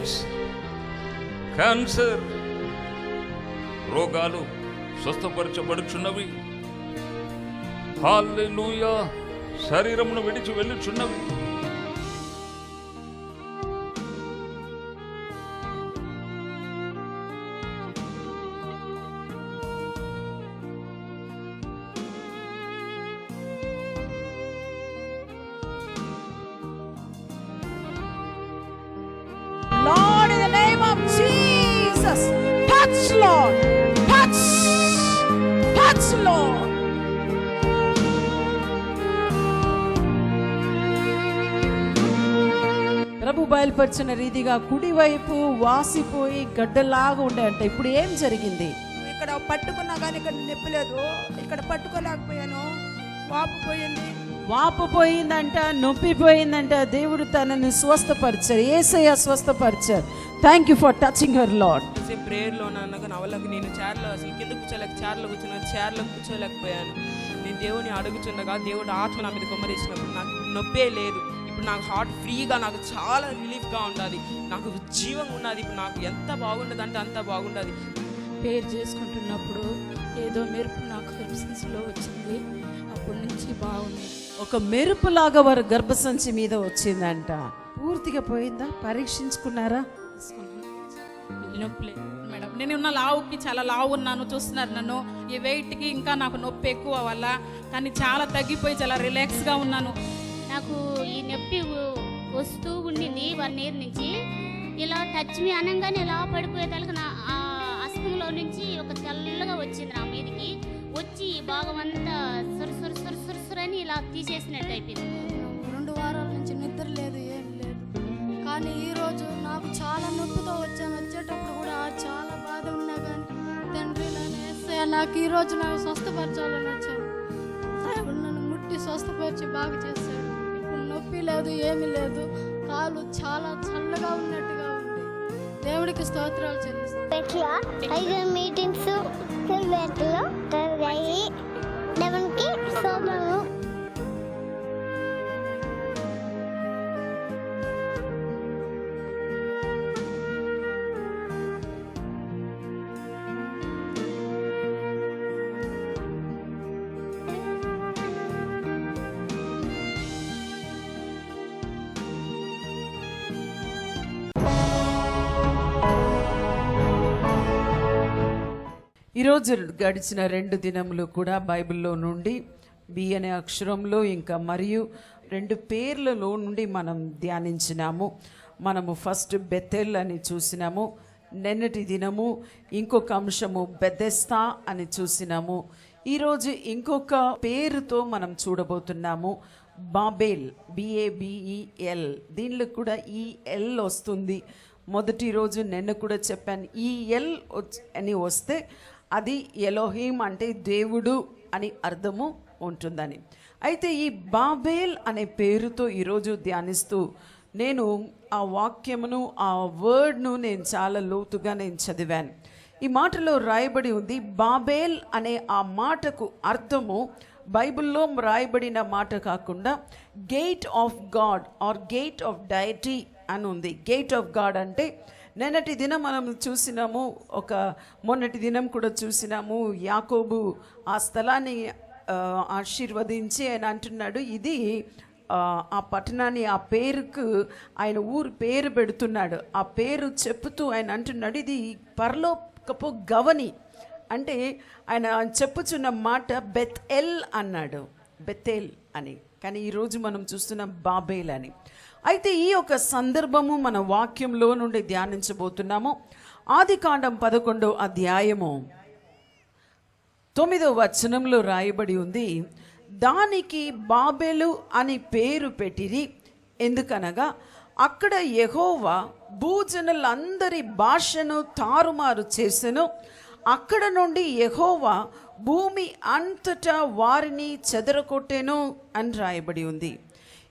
AIDS, cancer రోగాలు స్వస్థపరచబడుచున్నవి. హల్లెలూయా. శరీరమును విడిచి వెళ్ళుచున్నవి. Lord, in the name of Jesus, touch, Lord, touch, Lord. ప్రభు బయలుపరిచిన రీతిగా కుడివైపు వాసిపోయి గడ్డలాగా ఉండేయంట. ఇప్పుడు ఏం జరిగింది? ఇక్కడ పట్టుకున్నా కానీ ఇక్కడ నొప్పి లేదు, ఇక్కడ పట్టుకోలేకపోయాను, వాపు పోయిందంట, నొప్పి పోయిందంట. దేవుడు తనని స్వస్థపరిచారు, యేసయ్య స్వస్థపరిచారు. Thank you for touching her lord. ప్రేయర్లో నాన్నగా నా వాళ్ళకి నేను చైర్లో అసలు కింద చైర్లో కూర్చున్నా, చైర్లో కూర్చోలేకపోయాను. నేను దేవుని అడుగుచుండగా దేవుడు ఆత్మ నా మీద కుమ్మరించినప్పుడు నాకు నొప్పే లేదు. ఇప్పుడు నాకు హార్ట్ ఫ్రీగా, నాకు చాలా రిలీఫ్గా ఉన్నది, నాకు జీవంగా ఉన్నది. ఇప్పుడు నాకు ఎంత బాగుండదు అంటే అంత బాగుండదు. పేరు చేసుకుంటున్నప్పుడు ఏదో మెరుపు నాకు గర్భసంచిలో వచ్చింది. అప్పటి నుంచి బాగుంది. ఒక మెరుపులాగా వారు గర్భసంచి మీద వచ్చిందంట. పూర్తిగా పోయిందా? పరీక్షించుకున్నారా? నొప్పి లేదు మేడం. నేను ఉన్న లావుకి చాలా లావు ఉన్నాను, చూస్తున్నారు నన్ను. ఈ వెయిట్కి ఇంకా నాకు నొప్పి ఎక్కువ వల్ల, కానీ చాలా తగ్గిపోయి చాలా రిలాక్స్గా ఉన్నాను. నాకు ఈ నొప్పి వస్తూ ఉండింది 1 year నుంచి. ఇలా టచ్ మీ అనగానే ఇలా పడిపోయేదానికి నా అస్తంలో నుంచి ఒక తెల్లగా వచ్చింది నా మీదకి. వచ్చి ఈ భాగం అంతా సురసుర అని ఇలా తీసేసినట్టు అయిపోయింది. 2 వారాల నుంచి నిద్ర లేదు, ఏం లేదు. కానీ ఈరోజు నాకు చాలా నొప్పితో వచ్చాను. వచ్చేటప్పుడు కూడా చాలా బాధ ఉన్నా కానీ తండ్రి నన్ను యేసయ్య నాకు ఈరోజు నాకు స్వస్థపరచాలని వచ్చాను. దేవుడు నన్ను ముట్టి స్వస్థపరిచి బాగా చేశాడు. ఇప్పుడు నొప్పి లేదు, ఏమీ లేదు. కాలు చాలా చల్లగా ఉన్నట్టుగా ఉంది. దేవుడికి స్తోత్రాలు చెల్లిస్తాను. 5 మీటింగ్స్ 11కి సోమవారం. ఈరోజు గడిచిన 2 దినములు కూడా బైబిల్లో నుండి బి అనే అక్షరంలో ఇంకా మరియు 2 పేర్లలో నుండి మనం ధ్యానించినాము. మనము ఫస్ట్ బెతెల్ అని చూసినాము. నిన్నటి దినము ఇంకొక అంశము బెథెస్దా అని చూసినాము. ఈరోజు ఇంకొక పేరుతో మనం చూడబోతున్నాము, బాబేల్, BABEL. దీనిలో కూడా EL వస్తుంది. మొదటి రోజు నిన్న కూడా చెప్పాను, EL అని వస్తే అది ఎలోహిం అంటే దేవుడు అని అర్థము ఉంటుందని. అయితే ఈ బాబేల్ అనే పేరుతో ఈరోజు ధ్యానిస్తూ నేను ఆ వాక్యమును, ఆ వర్డ్ను నేను చాలా లోతుగా చదివాను. ఈ మాటలో రాయబడి ఉంది, బాబేల్ అనే ఆ మాటకు అర్థము బైబిల్లో రాయబడిన మాట కాకుండా gate of God or gate of deity అని ఉంది. గేట్ ఆఫ్ గాడ్ అంటే నిన్నటి దినం మనం చూసినాము, మొన్నటి దినం కూడా చూసినాము. యాకోబు ఆ స్థలాన్ని ఆశీర్వదించి ఆయన అంటున్నాడు, ఇది ఆ పట్టణాన్ని, ఆ పేరుకు ఆయన ఊరు పేరు పెడుతున్నాడు. ఆ పేరు చెప్పుతూ ఆయన అంటున్నాడు, ఇది పరలోకపు గవని అంటే ఆయన చెప్పుచున్న మాట బెత్ఎల్ అన్నాడు, బెతేల్ అని. కానీ ఈరోజు మనం చూస్తున్నాం బాబేల్ అని. అయితే ఈ యొక్క సందర్భము మన వాక్యంలో నుండి ధ్యానించబోతున్నాము. ఆదికాండం 11వ అధ్యాయము 9వ వచనంలో రాయబడి ఉంది, దానికి బాబేలు అని పేరు పెట్టిరి, ఎందుకనగా అక్కడ యెహోవా భూజనులందరి భాషను తారుమారు చేసెను. అక్కడ నుండి యెహోవా భూమి అంతటా వారిని చెదరగొట్టెను అని రాయబడి ఉంది.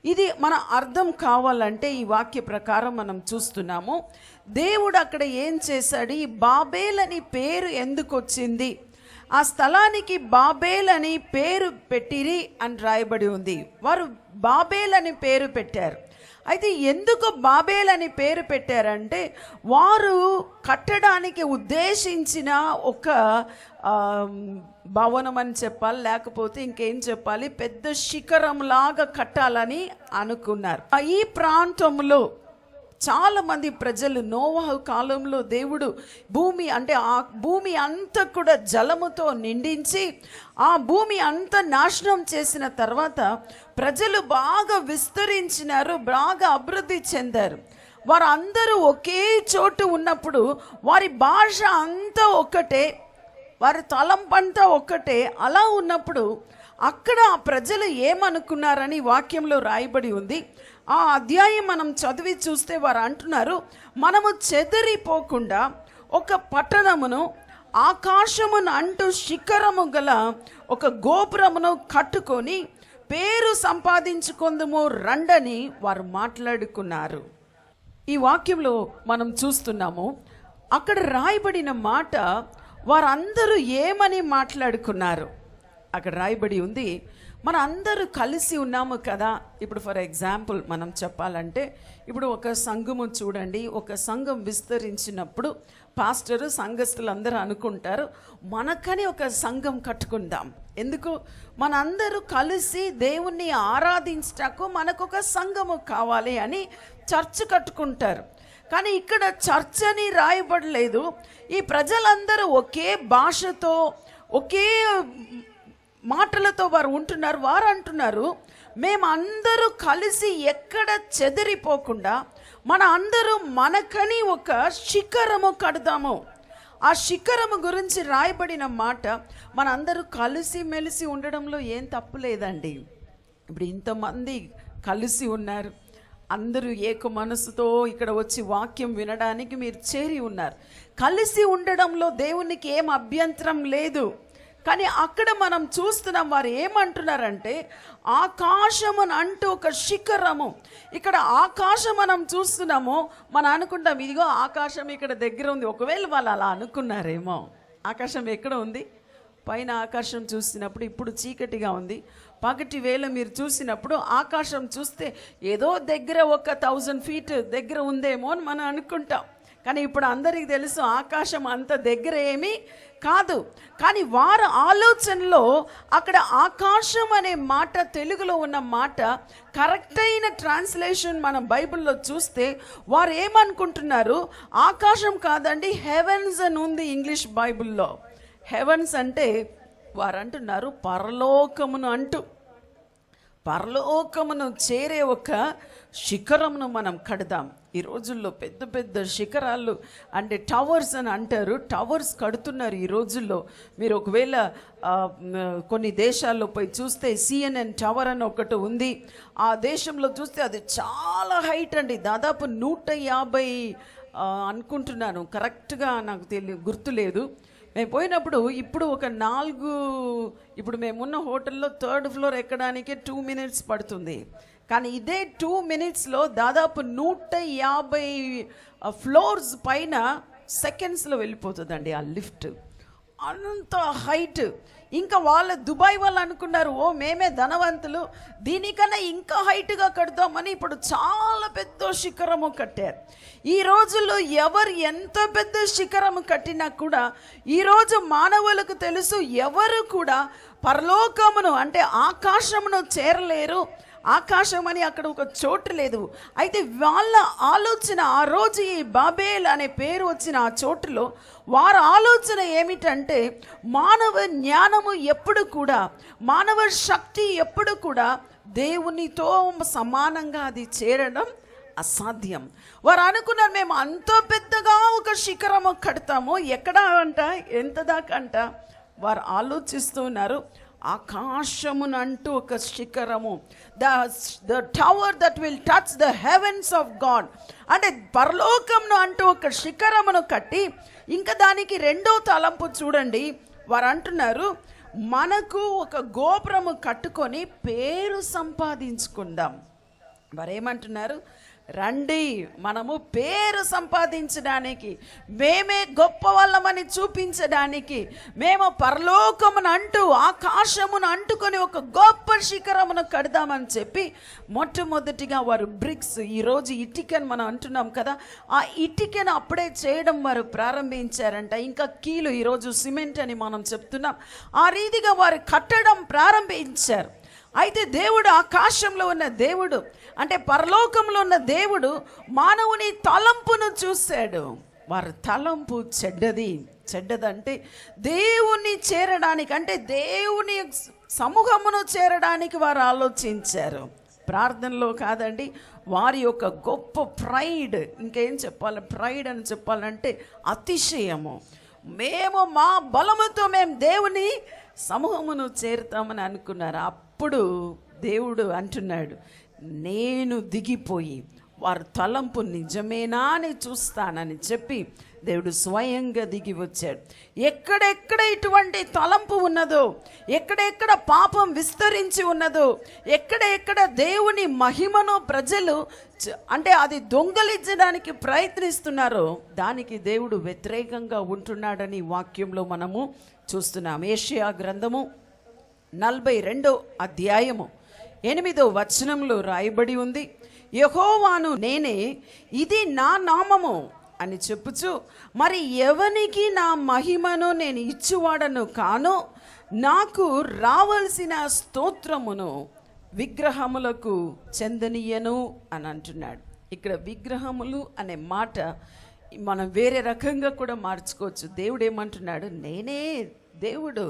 ఇది మన అర్థం కావాలంటే ఈ వాక్య ప్రకారం మనం చూస్తున్నాము, దేవుడు అక్కడ ఏం చేశాడు, ఈ బాబేల్ అని పేరు ఎందుకు వచ్చింది, ఆ స్థలానికి బాబేల్ అని పేరు పెట్టిరి అని రాయబడి ఉంది. వారు బాబేల్ అని పేరు పెట్టారు. అయితే ఎందుకు బాబేల్ అని పేరు పెట్టారంటే వారు కట్టడానికి ఉద్దేశించిన ఒక భవనం అని చెప్పాలి, లేకపోతే ఇంకేం చెప్పాలి, పెద్ద శిఖరంలాగా కట్టాలని అనుకున్నారు. ఈ ప్రాంతంలో చాలా మంది ప్రజలు నోవహు కాలంలో దేవుడు ఆ భూమి అంతా కూడా జలముతో నిండించి ఆ భూమి అంతా నాశనం చేసిన తర్వాత ప్రజలు బాగా విస్తరించినారు, బాగా అభివృద్ధి చెందారు. వారు అందరూ ఒకే చోటు ఉన్నప్పుడు వారి భాష అంతా ఒక్కటే, వారి తలంపంతా ఒక్కటే. అలా ఉన్నప్పుడు అక్కడ ఆ ప్రజలు ఏమనుకున్నారని వాక్యంలో రాయబడి ఉంది. ఆ అధ్యాయం మనం చదివి చూస్తే వారు అంటున్నారు, మనము చెదిరిపోకుండా ఒక పట్టణమును ఆకాశమును అంటూ శిఖరము గల ఒక గోపురమును కట్టుకొని పేరు సంపాదించుకుందుము రండని వారు మాట్లాడుకున్నారు. ఈ వాక్యంలో మనం చూస్తున్నాము, అక్కడ రాయబడిన మాట వారందరూ ఏమని మాట్లాడుకున్నారు. అక్కడ రాయబడి ఉంది, మన అందరూ కలిసి ఉన్నాము కదా. ఇప్పుడు ఫర్ ఎగ్జాంపుల్ మనం చెప్పాలంటే, ఇప్పుడు ఒక సంఘము చూడండి, ఒక సంఘం విస్తరించినప్పుడు పాస్టరు సంఘస్థులు అందరూ అనుకుంటారు, మనకని ఒక సంఘం కట్టుకుందాం. ఎందుకు? మనందరూ కలిసి దేవుణ్ణి ఆరాధించటకు మనకు ఒక సంఘము కావాలి అని చర్చ్ కట్టుకుంటారు. కానీ ఇక్కడ చర్చ్ అని రాయబడలేదు. ఈ ప్రజలందరూ ఒకే భాషతో ఒకే మాటలతో వారు ఉంటున్నారు. వారు అంటున్నారు, మేమందరూ కలిసి ఎక్కడ చెదిరిపోకుండా మన అందరూ మనకని ఒక శిఖరము కడదాము. ఆ శిఖరము గురించి రాయబడిన మాట, మన అందరూ కలిసి మెలిసి ఉండడంలో ఏం తప్పు లేదండి. ఇప్పుడు ఇంతమంది కలిసి ఉన్నారు, అందరూ ఏక మనసుతో ఇక్కడ వచ్చి వాక్యం వినడానికి మీరు చేరి ఉన్నారు. కలిసి ఉండడంలో దేవునికి ఏం అభ్యంతరం లేదు. కానీ అక్కడ మనం చూస్తున్నాం, వారు ఏమంటున్నారంటే ఆకాశమును అంటూ ఒక శిఖరము. ఇక్కడ ఆకాశం మనం చూస్తున్నాము, మనం అనుకుంటాం ఇదిగో ఆకాశం ఇక్కడ దగ్గర ఉంది. ఒకవేళ వాళ్ళు అలా అనుకున్నారేమో. ఆకాశం ఎక్కడ ఉంది? పైన ఆకాశం చూసినప్పుడు ఇప్పుడు చీకటిగా ఉంది. పగటి వేళ మీరు చూసినప్పుడు ఆకాశం చూస్తే ఏదో దగ్గర 1000 feet దగ్గర ఉందేమో అని మనం అనుకుంటాం. కానీ ఇప్పుడు అందరికీ తెలుసు ఆకాశం అంత దగ్గర ఏమీ కాదు. కానీ వారి ఆలోచనలో అక్కడ ఆకాశం అనే మాట, తెలుగులో ఉన్న మాట కరెక్ట్ అయిన ట్రాన్స్లేషన్ మనం బైబిల్లో చూస్తే వారు ఏమనుకుంటున్నారు, ఆకాశం కాదండి హెవెన్స్ అని ఉంది ఇంగ్లీష్ బైబిల్లో. హెవెన్స్ అంటే వారు అంటున్నారు పరలోకమును అంటూ, పరలోకమును చేరే ఒక శిఖరమును మనం కడదాం. ఈ రోజుల్లో పెద్ద పెద్ద శిఖరాలు అంటే టవర్స్ అని అంటారు, టవర్స్ కడుతున్నారు ఈ రోజుల్లో. మీరు ఒకవేళ కొన్ని దేశాల్లో పోయి చూస్తే CNN టవర్ అని ఒకటి ఉంది. ఆ దేశంలో చూస్తే అది చాలా హైట్ అండి, దాదాపు 150 అనుకుంటున్నాను, కరెక్ట్గా నాకు గుర్తులేదు. మేము పోయినప్పుడు ఇప్పుడు ఒక 4, ఇప్పుడు మేమున్న హోటల్లో 3rd floor ఎక్కడానికి 2 minutes పడుతుంది. కానీ ఇదే 2 minutesలో దాదాపు 150 floors పైన సెకండ్స్లో వెళ్ళిపోతుందండి ఆ లిఫ్ట్. అంత హైట్. ఇంకా వాళ్ళ దుబాయ్ వాళ్ళు అనుకున్నారు, ఓ మేమే ధనవంతులు, దీనికన్నా ఇంకా హైట్గా కడదామని ఇప్పుడు చాలా పెద్ద శిఖరము కట్టారు. ఈ రోజుల్లో ఎవరు ఎంత పెద్ద శిఖరము కట్టినా కూడా ఈరోజు మానవులకు తెలుసు, ఎవరు కూడా పరలోకమును అంటే ఆకాశమును చేరలేరు. ఆకాశం అని అక్కడ ఒక చోటు లేదు. అయితే వాళ్ళ ఆలోచన, ఆ రోజు ఈ బాబేల్ అనే పేరు వచ్చిన ఆ చోటులో వారి ఆలోచన ఏమిటంటే, మానవ జ్ఞానము ఎప్పుడు కూడా, మానవ శక్తి ఎప్పుడు కూడా దేవునితో సమానంగా అది చేరడం అసాధ్యం. వారు అనుకున్నారు, మేము అంత పెద్దగా ఒక శిఖరము కడతాము, ఎక్కడ అంట, ఎంత దాకా అంట. వారు ఆలోచిస్తూ ఉన్నారు, ఆకాశమునంటూ ఒక శిఖరము, the tower that will touch the heavens of God, అంటే పరలోకమును అంటూ ఒక శిఖరమును కట్టి, ఇంకా దానికి రెండో తలంపు చూడండి. వారు అంటున్నారు, మనకు ఒక గోపురము కట్టుకొని పేరు సంపాదించుకుందాం. వారు ఏమంటున్నారు, రండి, మనము పేరు సంపాదించడానికి, మేమే గొప్ప వాళ్ళమని చూపించడానికి, మేము పరలోకమును అంటూ ఆకాశమును అంటుకొని ఒక గొప్ప శిఖరమును కడదామని చెప్పి మొట్టమొదటిగా వారు బ్రిక్స్, ఈరోజు ఇటుకని మనం అంటున్నాం కదా, ఆ ఇటుకను అప్పుడే చేయడం వారు ప్రారంభించారంట. ఇంకా కీలు, ఈరోజు సిమెంట్ అని మనం చెప్తున్నాం. ఆ రీతిగా వారు కట్టడం ప్రారంభించారు. అయితే దేవుడు, ఆకాశంలో ఉన్న దేవుడు అంటే పరలోకంలో ఉన్న దేవుడు మానవుని తలంపును చూశాడు. వారి తలంపు చెడ్డదంటే దేవుని చేరడానికి, అంటే దేవుని సమూహమును చేరడానికి వారు ఆలోచించారు. ప్రార్థనలో కాదండి, వారి యొక్క గొప్ప ప్రైడ్, ఇంకేం చెప్పాలి, ప్రైడ్ అని చెప్పాలంటే అతిశయము. మేము మా బలముతో మేము దేవుని సమూహమును చేరుతామని అనుకున్నారు. అప్పుడు దేవుడు అంటున్నాడు, నేను దిగిపోయి వారి తలంపు నిజమేనా అని చూస్తానని చెప్పి దేవుడు స్వయంగా దిగి వచ్చాడు. ఎక్కడెక్కడ ఇటువంటి తలంపు ఉన్నదో, ఎక్కడెక్కడ పాపం విస్తరించి ఉన్నదో, ఎక్కడెక్కడ దేవుని మహిమను ప్రజలు అంటే అది దొంగలించడానికి ప్రయత్నిస్తున్నారో దానికి దేవుడు వ్యతిరేకంగా ఉంటున్నాడని వాక్యంలో మనము చూస్తున్నాం. యెషయా గ్రంథము 42వ అధ్యాయము 8వ వచనంలో రాయబడి ఉంది, యెహోవాను నేనే, ఇది నా నామము అని చెప్పుచు, మరి ఎవనికి నా మహిమను నేను ఇచ్చువాడను కాను, నాకు రావాల్సిన స్తోత్రమును విగ్రహములకు చెందనీయను అని అంటున్నాడు. ఇక్కడ విగ్రహములు అనే మాట మనం వేరే రకంగా కూడా మార్చుకోవచ్చు. దేవుడు ఏమంటున్నాడు, నేనే దేవుడు,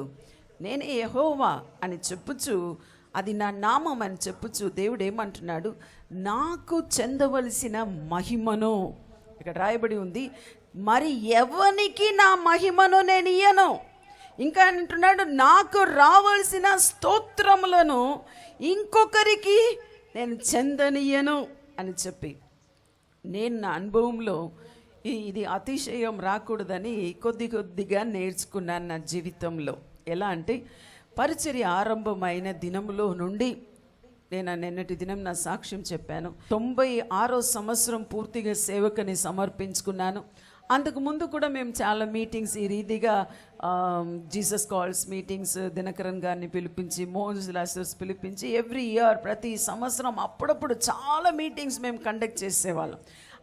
నేనే యెహోవా అని చెప్పుచు, అది నా నామం అని చెప్పుచు దేవుడు ఏమంటున్నాడు, నాకు చెందవలసిన మహిమను, ఇక్కడ రాయబడి ఉంది, మరి ఎవనికి నా మహిమను నేను ఇయ్యను. ఇంకా అంటున్నాడు, నాకు రావాల్సిన స్తోత్రములను ఇంకొకరికి నేను చెందనియను అని చెప్పి. నేను నా అనుభవంలో ఇది అతిశయం రాకూడదని కొద్దిగా నేర్చుకున్నాను నా జీవితంలో. ఎలా అంటే, పరిచర్య ఆరంభమైన దినంలో నుండి, నేను నిన్నటి దినం నా సాక్ష్యం చెప్పాను, 96వ సంవత్సరం పూర్తిగా సేవకని సమర్పించుకున్నాను. అంతకు ముందు కూడా మేము చాలా మీటింగ్స్ ఈ రీతిగా జీసస్ కాల్స్ మీటింగ్స్, దినకరన్ గారిని పిలిపించి, మోహన్ లాస్టర్స్ పిలిపించి, ఎవ్రీ ఇయర్ ప్రతి సంవత్సరం అప్పుడప్పుడు చాలా మీటింగ్స్ మేము కండక్ట్ చేసేవాళ్ళం.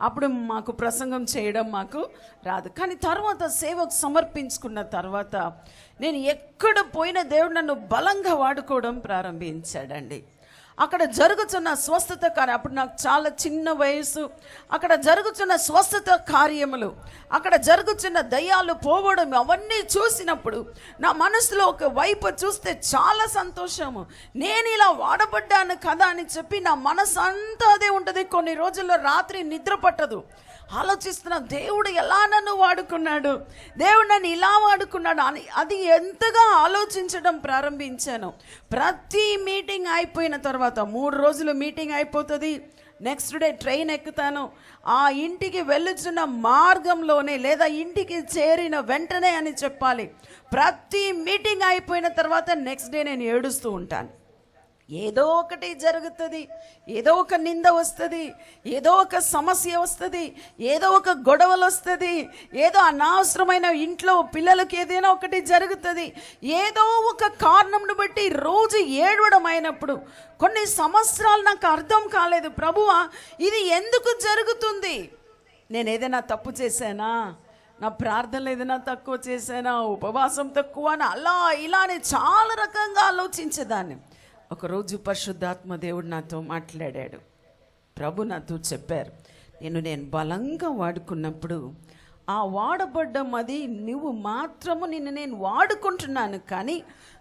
అప్పుడు మాకు ప్రసంగం చేయడం మాకు రాదు. కానీ తర్వాత సేవకు సమర్పించుకున్న తర్వాత నేను ఎక్కడ పోయిన దేవుడు నన్ను బలంగా వాడుకోవడం ప్రారంభించాడండి. అక్కడ జరుగుతున్న స్వస్థత కార్యం, అప్పుడు నాకు చాలా చిన్న వయసు, అక్కడ జరుగుతున్న స్వస్థత కార్యములు, అక్కడ జరుగుతున్న దయ్యాలు పోవడం, అవన్నీ చూసినప్పుడు నా మనసులో ఒక వైపు చూస్తే చాలా సంతోషము, నేను ఇలా వాడబడ్డాను కదా అని చెప్పి నా మనసు అంతా అదే ఉంటుంది. కొన్ని రోజుల్లో రాత్రి నిద్ర పట్టదు, ఆలోచిస్తున్నా దేవుడు ఎలా నన్ను వాడుకున్నాడు, దేవుడు నన్ను ఇలా వాడుకున్నాడు అని అది ఎంతగా ఆలోచించడం ప్రారంభించాను. ప్రతి మీటింగ్ అయిపోయిన తర్వాత 3 రోజులు మీటింగ్ అయిపోతుంది, నెక్స్ట్ డే ట్రైన్ ఎక్కుతాను, ఆ ఇంటికి వెళ్ళుచున్న మార్గంలోనే లేదా ఇంటికి చేరిన వెంటనే అని చెప్పాలి, ప్రతి మీటింగ్ అయిపోయిన తర్వాత నెక్స్ట్ డే నేను ఏడుస్తూ ఉంటాను. ఏదో ఒకటి జరుగుతుంది, ఏదో ఒక నింద వస్తుంది, ఏదో ఒక సమస్య వస్తుంది, ఏదో ఒక గొడవలు వస్తుంది, ఏదో అనవసరమైన ఇంట్లో పిల్లలకి ఏదైనా ఒకటి జరుగుతుంది, ఏదో ఒక కారణంను బట్టి రోజు ఏడవడం అయినప్పుడు కొన్ని సంవత్సరాలు నాకు అర్థం కాలేదు, ప్రభువా ఇది ఎందుకు జరుగుతుంది, నేను ఏదైనా తప్పు చేశానా, నా ప్రార్థనలు ఏదైనా తక్కువ చేశానా, ఉపవాసం తక్కువ అని అలా ఇలా అని చాలా రకంగా ఆలోచించేదాన్ని. ఒకరోజు పరిశుద్ధాత్మ దేవుడు నాతో మాట్లాడాడు, ప్రభు నాతో చెప్పారు, నేను బలంగా వాడుకున్నప్పుడు ఆ వాడబడ్డం అది నువ్వు మాత్రము, నేను వాడుకుంటున్నాను, కానీ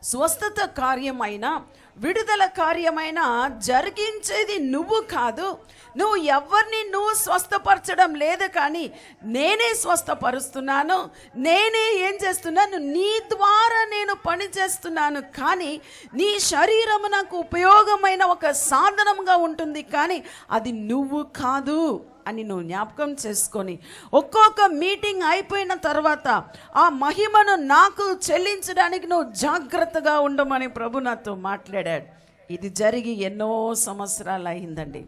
స్వస్థత కార్యమైనా విడుదల కార్యమైనా జరిగించేది నువ్వు కాదు, నువ్వు ఎవరిని నువ్వు స్వస్థపరచడం లేదు, కానీ నేనే స్వస్థపరుస్తున్నాను, నేనే ఏం చేస్తున్నాను, నీ ద్వారా నేను పని చేస్తున్నాను, కానీ నీ శరీరము నాకు ఉపయోగమైన ఒక సాధనంగా ఉంటుంది, కానీ అది నువ్వు కాదు అని నువ్వు జ్ఞాపకం చేసుకొని ఒక్కొక్క మీటింగ్ అయిపోయిన తర్వాత ఆ మహిమను నాకు చెల్లించడానికి నువ్వు జాగ్రత్తగా ఉండమని ప్రభు నాతో మాట్లాడాడు. ఇది జరిగి ఎన్నో సంవత్సరాలు అయిందండి.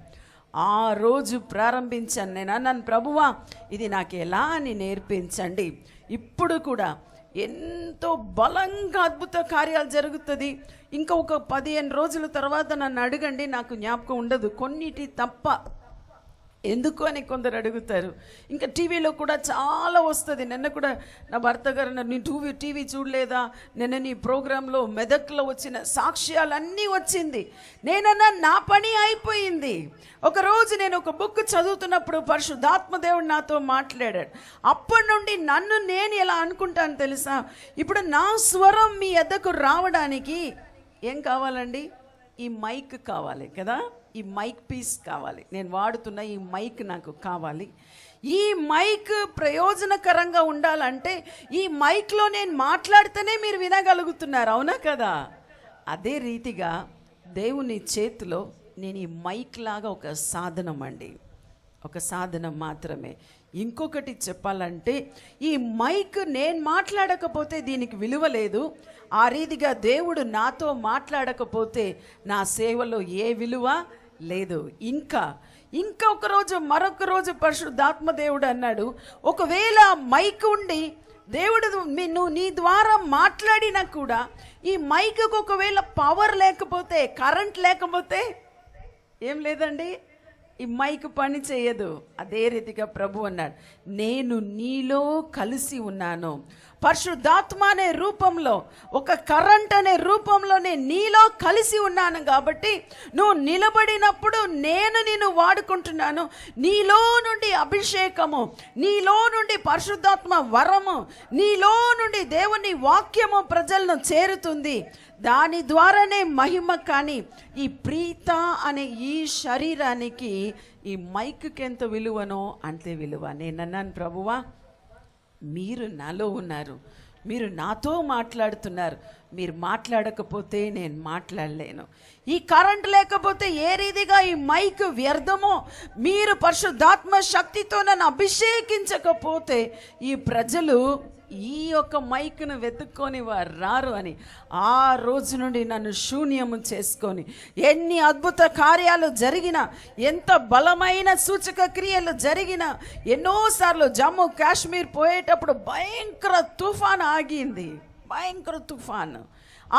ఆ రోజు ప్రారంభించాను. నేను అన్నాను, ప్రభువా ఇది నాకు ఎలా అని నేర్పించండి. ఇప్పుడు కూడా ఎంతో బలంగా అద్భుత కార్యాలు జరుగుతుంది. ఇంకా ఒక 15 రోజుల తర్వాత నన్ను అడగండి, నాకు జ్ఞాపకం ఉండదు కొన్నిటి తప్ప. ఎందుకు అని కొందరు అడుగుతారు. ఇంకా టీవీలో కూడా చాలా వస్తుంది. నిన్న కూడా నా భర్త గారు నీ టీవీ చూడలేదా, నిన్న నీ ప్రోగ్రాంలో మెదక్లో వచ్చిన సాక్ష్యాలన్నీ వచ్చింది. నేనన్నా నా పని అయిపోయింది. ఒకరోజు నేను ఒక బుక్ చదువుతున్నప్పుడు పరిశుద్ధాత్మ దేవుడు నాతో మాట్లాడాడు. అప్పటి నుండి నన్ను నేను ఎలా అనుకుంటాను తెలుసా, ఇప్పుడు నా స్వరం మీ ఎద్దకు రావడానికి ఏం కావాలండి? ఈ మైక్ కావాలి కదా, ఈ మైక్ పీస్ కావాలి. నేను వాడుతున్న ఈ మైక్ నాకు కావాలి. ఈ మైక్ ప్రయోజనకరంగా ఉండాలంటే ఈ మైక్లో నేను మాట్లాడితేనే మీరు వినగలుగుతున్నారు, అవునా కదా? అదే రీతిగా దేవుని చేతిలో నేను ఈ మైక్ లాగా ఒక సాధనం అండి, ఒక సాధనం మాత్రమే. ఇంకొకటి చెప్పాలంటే ఈ మైక్ నేను మాట్లాడకపోతే దీనికి విలువ లేదు. ఆ రీతిగా దేవుడు నాతో మాట్లాడకపోతే నా సేవలో ఏ విలువ లేదు. ఇంకా ఒకరోజు మరొక రోజు పరిశుద్ధాత్మ దేవుడు అన్నాడు, ఒకవేళ మైక్ ఉండి దేవుడు నువ్వు నీ ద్వారా మాట్లాడినా కూడా ఈ మైక్కి ఒకవేళ పవర్ లేకపోతే, కరెంట్ లేకపోతే ఏం లేదండి, ఈ మైక్ పని చేయదు. అదే రీతిగా ప్రభు అన్నాడు, నేను నీలో కలిసి ఉన్నాను. పరిశుద్ధాత్మ అనే రూపంలో, ఒక కరెంట్ అనే రూపంలో నేను నీలో కలిసి ఉన్నాను. కాబట్టి నువ్వు నిలబడినప్పుడు నేను నిన్ను వాడుకుంటున్నాను. నీలో నుండి అభిషేకము, నీలో నుండి పరిశుద్ధాత్మ వరము, నీలో నుండి దేవుని వాక్యము ప్రజలను చేరుతుంది. దాని ద్వారానే మహిమ. కానీ ఈ ప్రీత అనే ఈ శరీరానికి ఈ మైక్కి ఎంత విలువనో అంతే విలువ. నేను అన్నాను, ప్రభువా మీరు నాలో ఉన్నారు, మీరు నాతో మాట్లాడుతున్నారు. మీరు మాట్లాడకపోతే నేను మాట్లాడలేను. ఈ కరెంట్ లేకపోతే ఏ రీతిగా ఈ మైక్ వ్యర్థమో, మీరు పరిశుద్ధాత్మ శక్తితో నన్ను అభిషేకించకపోతే ఈ ప్రజలు ఈ యొక్క మైక్ను వెతుక్కొని వారు రారు అని ఆ రోజు నుండి నన్ను శూన్యము చేసుకొని ఎన్ని అద్భుత కార్యాలు జరిగినా, ఎంత బలమైన సూచక క్రియలు జరిగినా, ఎన్నోసార్లు జమ్మూ కాశ్మీర్ పోయేటప్పుడు భయంకర తుఫాన్ ఆగింది, భయంకర తుఫాన్.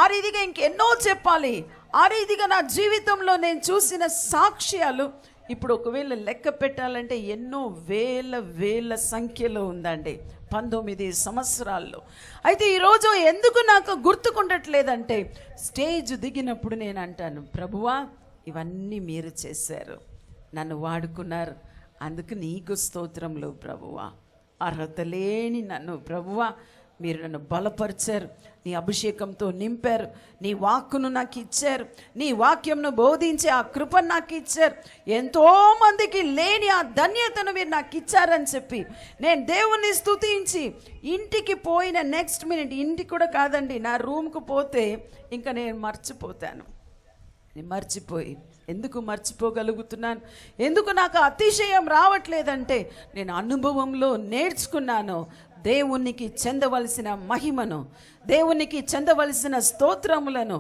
ఆ రీతిగా ఇంకెన్నో చెప్పాలి. ఆ రీతిగా నా జీవితంలో నేను చూసిన సాక్ష్యాలు ఇప్పుడు ఒకవేళ లెక్క పెట్టాలంటే ఎన్నో వేల సంఖ్యలో ఉందండి 19 సంవత్సరాల్లో. అయితే ఈరోజు ఎందుకు నాకు గుర్తుకుండట్లేదంటే, స్టేజ్ దిగినప్పుడు నేను అంటాను, ప్రభువా ఇవన్నీ మీరు చేశారు, నన్ను వాడుకున్నారు, అందుకు నీకు స్తోత్రములు ప్రభువా. అర్హత లేని నన్ను ప్రభువా మీరు నన్ను బలపరిచారు, నీ అభిషేకంతో నింపారు, నీ వాక్కును నాకు ఇచ్చారు, నీ వాక్యంను బోధించే ఆ కృపను నాకు ఇచ్చారు, ఎంతోమందికి లేని ఆ ధన్యతను మీరు నాకు ఇచ్చారని చెప్పి నేను దేవుని స్తుతించి ఇంటికి పోయిన నెక్స్ట్ మినిట్, ఇంటికి కూడా కాదండి, నా రూమ్కు పోతే ఇంకా నేను మర్చిపోతాను. నేను మర్చిపోయి ఎందుకు మర్చిపోగలుగుతున్నాను, ఎందుకు నాకు అతిశయం రావట్లేదంటే నేను అనుభవంలో నేర్చుకున్నాను. దేవునికి చెందవలసిన మహిమను, దేవునికి చెందవలసిన స్తోత్రములను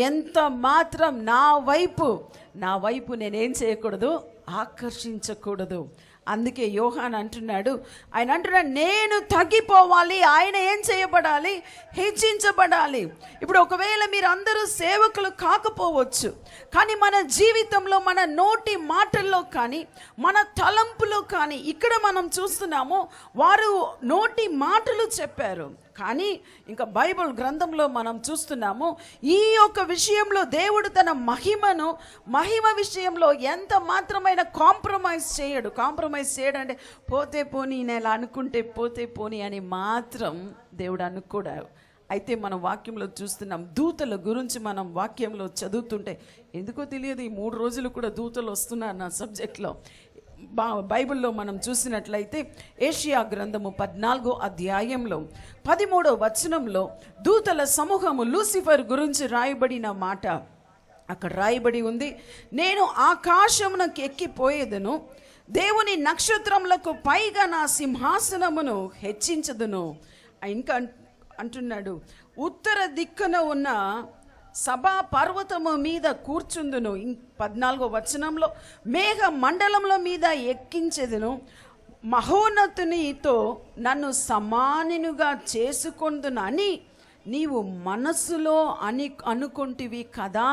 ఎంత మాత్రం నా వైపు నేనేం చేయకూడదు, ఆకర్షించకూడదు. అందుకే యోహాన్ అంటున్నాడు, నేను తగ్గిపోవాలి, ఆయన ఏం చేయబడాలి, హెచ్చించబడాలి. ఇప్పుడు ఒకవేళ మీరు అందరూ సేవకులు కాకపోవచ్చు, కానీ మన జీవితంలో, మన నోటి మాటల్లో కానీ, మన తలంపులో కానీ, ఇక్కడ మనం చూస్తున్నాము వారు నోటి మాటలు చెప్పారు. కానీ ఇంకా బైబిల్ గ్రంథంలో మనం చూస్తున్నాము ఈ యొక్క విషయంలో దేవుడు తన మహిమ విషయంలో ఎంత మాత్రమైన కాంప్రమైజ్ చేయడంటే పోతే పోనీ నేను అనుకుంటే పోతే పోనీ అని మాత్రం దేవుడు అనుకోడు. అయితే మనం వాక్యంలో చూస్తున్నాం, దూతల గురించి మనం వాక్యంలో చదువుతుంటే ఎందుకో తెలియదు ఈ 3 రోజులు కూడా దూతలు వస్తున్నారు నా సబ్జెక్ట్లో. బైబిల్లో మనం చూసినట్లయితే ఏషియా గ్రంథము 14వ అధ్యాయంలో 13వ వచనంలో దూతల సమూహము లూసిఫర్ గురించి రాయబడిన మాట అక్కడ రాయబడి ఉంది. నేను ఆకాశమునకు ఎక్కిపోయేదను, దేవుని నక్షత్రములకు పైగా నా సింహాసనమును హెచ్చించదును. ఇంకా అంటున్నాడు, ఉత్తర దిక్కున ఉన్న సభా పర్వతము మీద కూర్చుందును. 14వ వచనంలో మేఘ మండలముల మీద ఎక్కించెదను, మహోన్నతునితో నన్ను సమానునిగా చేసుకొందును అని నీవు మనస్సులో అనుకుంటివి కదా.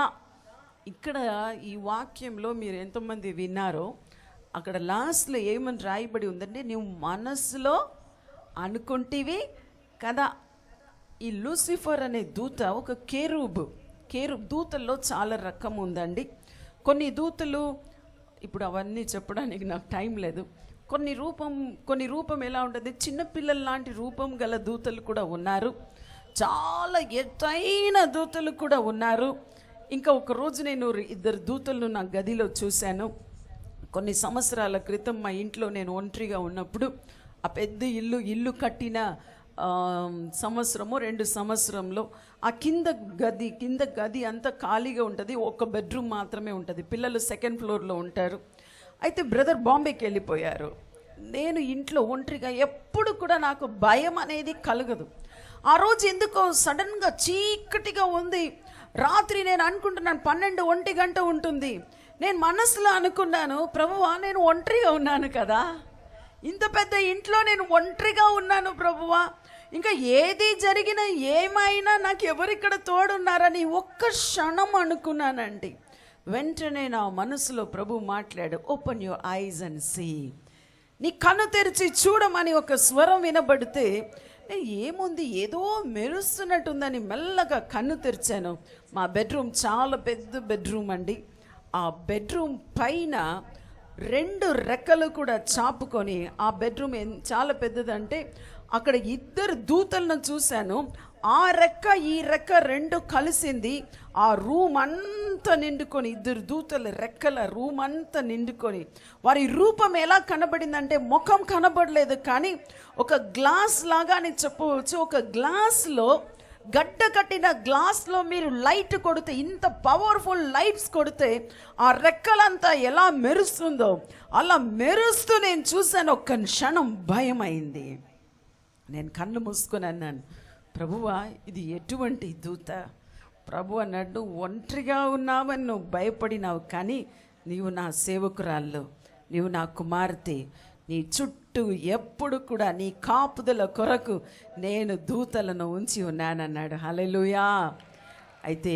ఇక్కడ ఈ వాక్యంలో మీరు ఎంతమంది విన్నారో అక్కడ లాస్ట్లో ఏమని రాయబడి ఉందంటే, నువ్వు మనస్సులో అనుకుంటివి కదా. ఈ లూసిఫర్ అనే దూత ఒక కేరూబ్ దూతల్లో చాలా రకం ఉందండి. కొన్ని దూతలు, ఇప్పుడు అవన్నీ చెప్పడానికి నాకు టైం లేదు. కొన్ని రూపం ఎలా ఉంటుంది, చిన్నపిల్లల లాంటి రూపం గల దూతలు కూడా ఉన్నారు, చాలా ఎత్తైన దూతలు కూడా ఉన్నారు. ఇంకా ఒకరోజు నేను 2 దూతలను నా గదిలో చూశాను. కొన్ని సంవత్సరాల క్రితం మా ఇంట్లో నేను ఒంటరిగా ఉన్నప్పుడు, ఆ పెద్ద ఇల్లు కట్టిన సంవత్సరము 2 సంవత్సరంలో ఆ కింద గది అంతా ఖాళీగా ఉంటుంది, ఒక బెడ్రూమ్ మాత్రమే ఉంటుంది. పిల్లలు 2nd ఫ్లోర్లో ఉంటారు. అయితే బ్రదర్ బాంబేకి వెళ్ళిపోయారు. నేను ఇంట్లో ఒంటరిగా, ఎప్పుడు కూడా నాకు భయం అనేది కలగదు. ఆ రోజు ఎందుకో సడన్గా చీకటిగా ఉంది. రాత్రి నేను అనుకుంటున్నాను 12-1 గంట ఉంటుంది. నేను మనసులో అనుకున్నాను, ప్రభువా నేను ఒంటరిగా ఉన్నాను కదా, ఇంత పెద్ద ఇంట్లో నేను ఒంటరిగా ఉన్నాను ప్రభువా, ఇంకా ఏది జరిగినా ఏమైనా నాకు ఎవరిక్కడ తోడున్నారని ఒక్క క్షణం అనుకున్నానండి. వెంటనే నా మనసులో ప్రభు మాట్లాడు, open your eyes and see, నీ కన్ను తెరిచి చూడమని ఒక స్వరం వినబడితే, ఏముంది ఏదో మెరుస్తున్నట్టుందని మెల్లగా కన్ను తెరిచాను. మా బెడ్రూమ్ చాలా పెద్ద బెడ్రూమ్ అండి. ఆ బెడ్రూమ్ పైన 2 రెక్కలు కూడా చాపుకొని, ఆ బెడ్రూమ్ చాలా పెద్దదంటే అక్కడ 2 దూతలను చూశాను. ఆ రెక్క ఈ రెక్క 2 కలిసింది, ఆ రూమ్ అంతా నిండుకొని, 2 దూతల రెక్కల రూమ్ అంతా నిండుకొని, వారి రూపం ఎలా కనబడిందంటే ముఖం కనబడలేదు, కానీ ఒక గ్లాస్ లాగా అని చెప్పవచ్చు. ఒక గ్లాస్లో, గడ్డ కట్టిన గ్లాస్లో మీరు లైట్ కొడితే, ఇంత పవర్ఫుల్ లైట్స్ కొడితే ఆ రెక్కలంతా ఎలా మెరుస్తుందో అలా మెరుస్తూ నేను చూశాను. ఒక్క క్షణం భయం అయింది. నేను కళ్ళు మూసుకొని అన్నాను, ప్రభువా ఇది ఎటువంటి దూత? ప్రభు అన్నాడు, ఒంటరిగా ఉన్నావని నువ్వు భయపడినావు, కానీ నీవు నా సేవకురాళ్ళు, నీవు నా కుమార్తె, నీ చుట్టూ ఎప్పుడు కూడా నీ కాపుదల కొరకు నేను దూతలను ఉంచి ఉన్నానన్నాడు. హల్లెలూయా. అయితే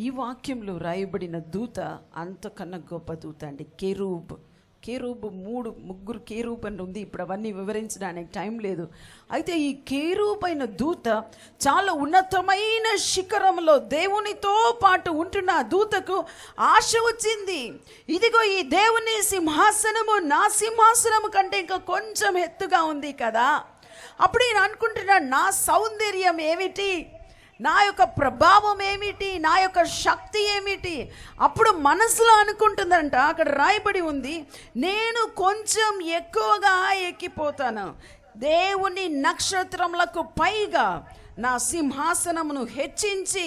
ఈ వాక్యంలో రాయబడిన దూత అంతకన్నా గొప్ప దూత అండి. కెరూబ్ 3 కేరూబ్ అని ఉంది. ఇప్పుడు అవన్నీ వివరించడానికి టైం లేదు. అయితే ఈ కేరూబ్ అయిన దూత చాలా ఉన్నతమైన శిఖరంలో దేవునితో పాటు ఉంటున్న దూతకు ఆశ వచ్చింది. ఇదిగో ఈ దేవుని సింహాసనము నా సింహాసనము కంటే ఇంకా కొంచెం ఎత్తుగా ఉంది కదా. అప్పుడు నేను అనుకుంటున్నాను, నా సౌందర్యం ఏమిటి, నా యొక్క ప్రభావం ఏమిటి, నా యొక్క శక్తి ఏమిటి? అప్పుడు మనసులో అనుకుంటుందంట, అక్కడ రాయబడి ఉంది, నేను కొంచెం ఎక్కువగా ఎక్కిపోతాను, దేవుని నక్షత్రములకు పైగా నా సింహాసనమును హెచ్చించి,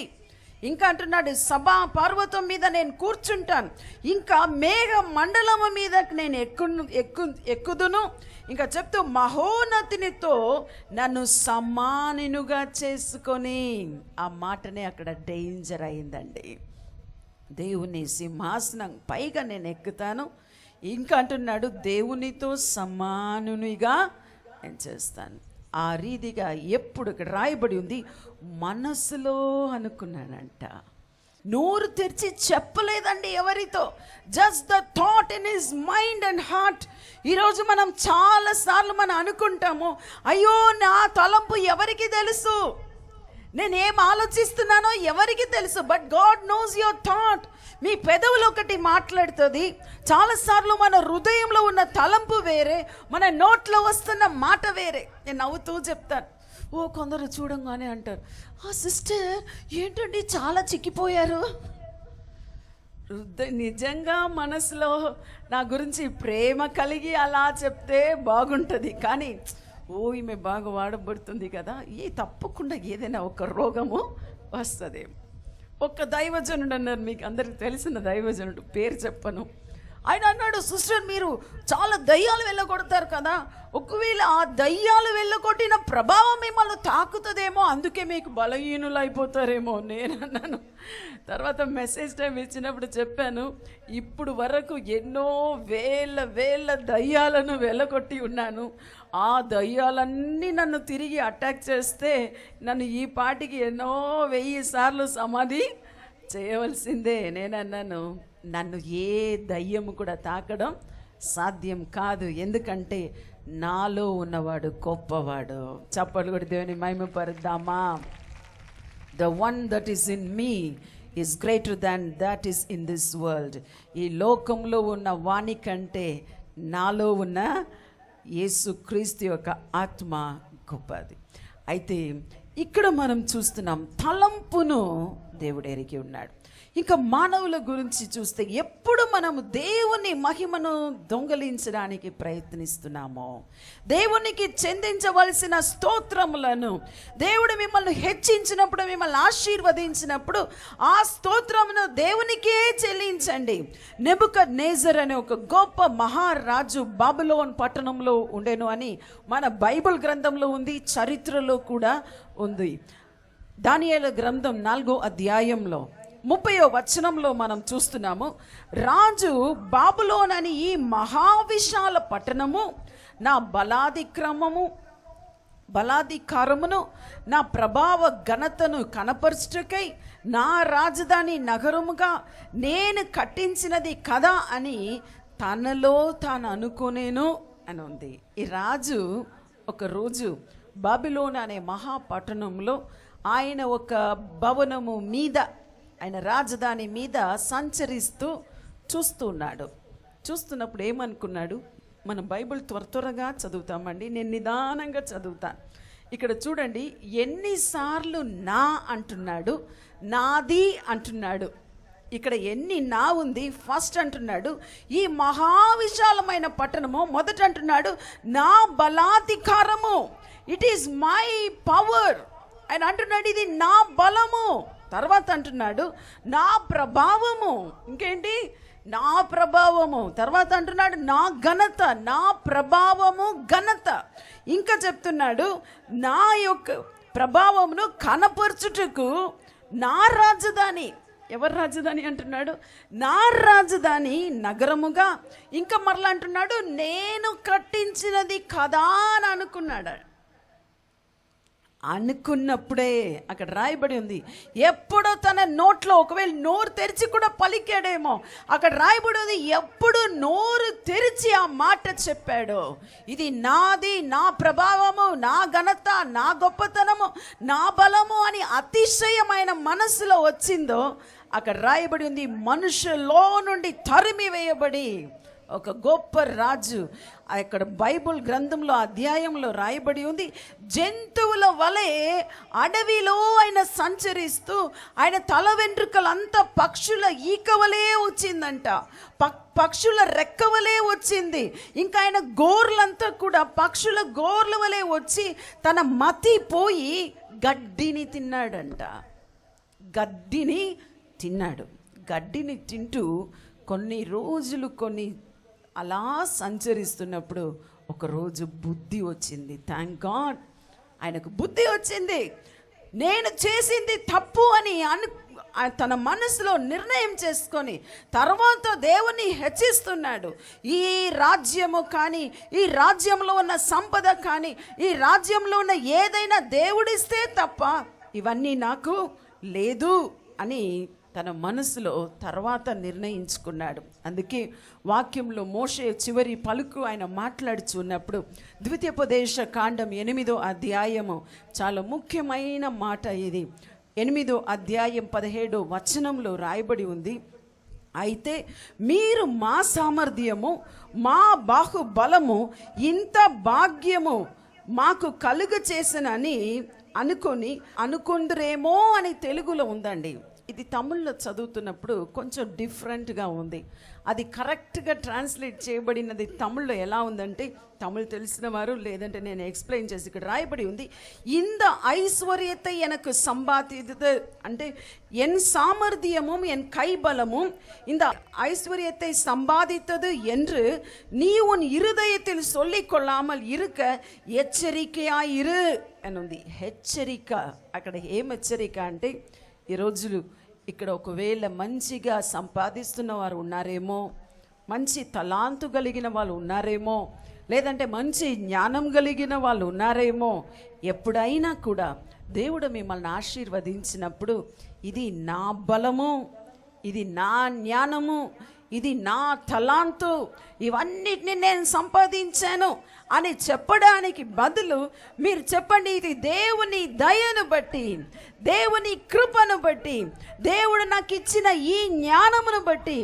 ఇంకా అంటున్నాడు సభా పర్వతం మీద నేను కూర్చుంటాను, ఇంకా మేఘ మండలము మీద నేను ఎక్కుదును, ఇంకా చెప్తూ మహోన్నతినితో నన్ను సమానునిగా చేసుకొని. ఆ మాటనే అక్కడ డేంజర్ అయిందండి. దేవుని సింహాసనం పైగా నేను ఎక్కుతాను, ఇంకా అంటున్నాడు దేవునితో సమానునిగా నేను చేస్తాను. ఆ రీతిగా ఎప్పుడు ఇక్కడ రాయబడి ఉంది, మనసులో అనుకున్నానంట, నోరు తెరిచి చెప్పలేదండి ఎవరితో, just the thought in his mind and heart. ఈరోజు మనం చాలాసార్లు మనం అనుకుంటాము, అయ్యో నా తలంపు ఎవరికి తెలుసు, నేనేం ఆలోచిస్తున్నానో ఎవరికి తెలుసు, but God knows your thought. మీ పెదవులు ఒకటి మాట్లాడుతుంది, చాలాసార్లు మన హృదయంలో ఉన్న తలంపు వేరే, మన నోట్లో వస్తున్న మాట వేరే. నేను నవ్వుతూ చెప్తాను, కొందరు చూడంగానే అంటారు, సిస్టర్ ఏంటండి చాలా చిక్కిపోయారు. నిజంగా మనసులో నా గురించి ప్రేమ కలిగి అలా చెప్తే బాగుంటుంది, కానీ ఈమె బాగా వాడబడుతుంది కదా, తప్పకుండా ఏదైనా ఒక రోగము వస్తుంది. ఒక దైవజనుడు అన్నారు, మీకు అందరికి తెలిసిన దైవజనుడు, పేరు చెప్పను. ఆయన అన్నాడు, సిస్టర్ మీరు చాలా దయ్యాలు వెళ్ళగొడతారు కదా, ఒకవేళ ఆ దయ్యాలు వెళ్ళగొట్టిన ప్రభావం మిమ్మల్ని తాకుతుందేమో, అందుకే మీకు బలహీనులు అయిపోతారేమో. నేను అన్నాను, తర్వాత మెసేజ్ టైం ఇచ్చినప్పుడు చెప్పాను, ఇప్పుడు వరకు ఎన్నో వేల దయ్యాలను వెళ్ళగొట్టి ఉన్నాను. ఆ దయ్యాలన్నీ నన్ను తిరిగి అటాక్ చేస్తే నన్ను ఈ పాటికి ఎన్నో 1000 సార్లు సమాధి చేయవలసిందే. నేను అన్నాను, నన్ను ఏ దయ్యము కూడా తాకడం సాధ్యం కాదు, ఎందుకంటే నాలో ఉన్నవాడు గొప్పవాడు. చప్పట్లు కూడా దేవుని మహిమపరుద్దామా. The one that is in me is greater than that is in this world. ఈ లోకంలో ఉన్న వాణి కంటే నాలో ఉన్న యేసుక్రీస్తు యొక్క ఆత్మ గొప్పది. అయితే ఇక్కడ మనం చూస్తున్నాం, తలంపును దేవుడు ఎరిగి ఉన్నాడు. ఇంకా మానవుల గురించి చూస్తే ఎప్పుడు మనము దేవుని మహిమను దొంగలించడానికి ప్రయత్నిస్తున్నామో, దేవునికి చెందించవలసిన స్తోత్రములను, దేవుడు మిమ్మల్ని హెచ్చించినప్పుడు, మిమ్మల్ని ఆశీర్వదించినప్పుడు ఆ స్తోత్రమును దేవునికే చెల్లించండి. నెబుకద్నెజర్ అనే ఒక గొప్ప మహారాజు బాబిలోన్ పట్టణంలో ఉండెను అని మన బైబిల్ గ్రంథంలో ఉంది, చరిత్రలో కూడా ఉంది. దానియేలు గ్రంథం 4వ అధ్యాయంలో 30వ వచనంలో మనం చూస్తున్నాము, రాజు బాబులోన్ అని ఈ మహావిశాల పట్టణము నా బలాధికారమును నా ప్రభావ ఘనతను కనపరచుటకై నా రాజధాని నగరముగా నేను కట్టించినది కదా అని తనలో తాను అనుకునేను అని ఉంది. ఈ రాజు ఒకరోజు బాబిలోన్ అనే మహాపట్టణంలో ఆయన ఒక భవనము మీద, ఆయన రాజధాని మీద సంచరిస్తూ చూస్తున్నాడు. చూస్తున్నప్పుడు ఏమనుకున్నాడు? మనం బైబిల్ త్వరగా చదువుతామండి, నేను నిదానంగా చదువుతాను. ఇక్కడ చూడండి, ఎన్నిసార్లు నా అంటున్నాడు, నాది అంటున్నాడు. ఇక్కడ ఎన్ని నా ఉంది? ఫస్ట్ అంటున్నాడు ఈ మహావిశాలమైన పట్టణము, మొదట అంటున్నాడు నా బలాధికారము, ఇట్ ఈస్ మై పవర్. ఆయన అంటున్నాడు ఇది నా బలము. తర్వాత అంటున్నాడు నా ప్రభావము, ఇంకేంటి? నా ప్రభావము. తర్వాత అంటున్నాడు నా ఘనత, నా ప్రభావము ఘనత. ఇంకా చెప్తున్నాడు నా యొక్క ప్రభావమును కనపరచుటకు నా రాజధాని. ఎవరి రాజధాని అంటున్నాడు? నా రాజధాని నగరముగా. ఇంకా మరలా అంటున్నాడు నేను కట్టించినది కదా అని అనుకున్నాడు. అనుకున్నప్పుడే అక్కడ రాయబడి ఉంది, ఎప్పుడో తన నోట్లో, ఒకవేళ నోరు తెరిచి కూడా పలికాడేమో, అక్కడ రాయబడి ఉంది ఎప్పుడు నోరు తెరిచి ఆ మాట చెప్పాడో, ఇది నాది, నా ప్రభావము, నా ఘనత, నా గొప్పతనము, నా బలము అని అతిశయమైన మనసులో వచ్చిందో, అక్కడ రాయబడి ఉంది మనుషులో నుండి తరిమి వేయబడి ఒక గొప్ప రాజు. అక్కడ బైబుల్ గ్రంథంలో అధ్యాయంలో రాయబడి ఉంది, జంతువుల వలె అడవిలో ఆయన సంచరిస్తూ ఆయన తల వెంట్రుకలంతా పక్షుల ఈకవలే వచ్చిందంట, పక్షుల రెక్కవలే వచ్చింది. ఇంకా ఆయన గోర్లంతా కూడా పక్షుల గోర్ల వలె వచ్చి తన మతి పోయి గడ్డిని తిన్నాడంట. గడ్డిని తిన్నాడు. గడ్డిని తింటూ కొన్ని రోజులు అలా సంచరిస్తున్నప్పుడు ఒకరోజు బుద్ధి వచ్చింది. థ్యాంక్ గాడ్, ఆయనకు బుద్ధి వచ్చింది. నేను చేసింది తప్పు అని తన మనసులో నిర్ణయం చేసుకొని తర్వాత దేవుని హెచ్చిస్తున్నాడు. ఈ రాజ్యము కానీ, ఈ రాజ్యంలో ఉన్న సంపద కానీ, ఈ రాజ్యంలో ఉన్న ఏదైనా దేవుడిస్తే తప్ప ఇవన్నీ నాకు లేదు అని తన మనసులో తర్వాత నిర్ణయించుకున్నాడు. అందుకే వాక్యంలో మోషే చివరి పలుకు ఆయన మాట్లాడుచున్నప్పుడు ద్వితీయోపదేశ కాండం 8వ అధ్యాయము చాలా ముఖ్యమైన మాట ఇది. 8వ అధ్యాయం 17వ వచనంలో రాయబడి ఉంది, అయితే మీరు మా సామర్థ్యము, మా బాహుబలము, ఇంత భాగ్యము మాకు కలుగ చేసనని అనుకుందరేమో అని తెలుగులో ఉందండి. ఇది తమిళ్లో చదువుతున్నప్పుడు కొంచెం డిఫరెంట్గా ఉంది. అది కరెక్ట్గా ట్రాన్స్లేట్ చేయబడినది తమిళ్లో ఎలా ఉందంటే, తమిళ్ తెలిసిన వారు లేదంటే నేను ఎక్స్ప్లెయిన్ చేసి, ఇక్కడ రాయబడి ఉంది, இந்த ஐஸ்வர்யத்தை எனக்கு சம்பாதித்தது అంటే என் சாமர்த்தியமும் என் கைபலமும் இந்த ஐஸ்வர்யத்தை சம்பாதித்தது என்று நீ உன் இருதயத்தில் சொல்லிக் கொள்ளாமல் இருக்க హెచ్చరికయాయిరు అని ఉంది. హెచ్చరిక, అక్కడ ఏం హెచ్చరిక అంటే, ఈ రోజులు ఇక్కడ ఒకవేళ మంచిగా సంపాదిస్తున్న వారు ఉన్నారేమో, మంచి తలాంతు కలిగిన వాళ్ళు ఉన్నారేమో, లేదంటే మంచి జ్ఞానం కలిగిన వాళ్ళు ఉన్నారేమో, ఎప్పుడైనా కూడా దేవుడు మిమ్మల్ని ఆశీర్వదించినప్పుడు ఇది నా బలము, ఇది నా జ్ఞానము, ఇది నా తలాంతు, ఇవన్నిటిని నేను సంపాదించాను అని చెప్పడానికి బదులు మీరు చెప్పండి, ఇది దేవుని దయను బట్టి, దేవుని కృపను బట్టి, దేవుడు నాకు ఇచ్చిన ఈ జ్ఞానమును బట్టి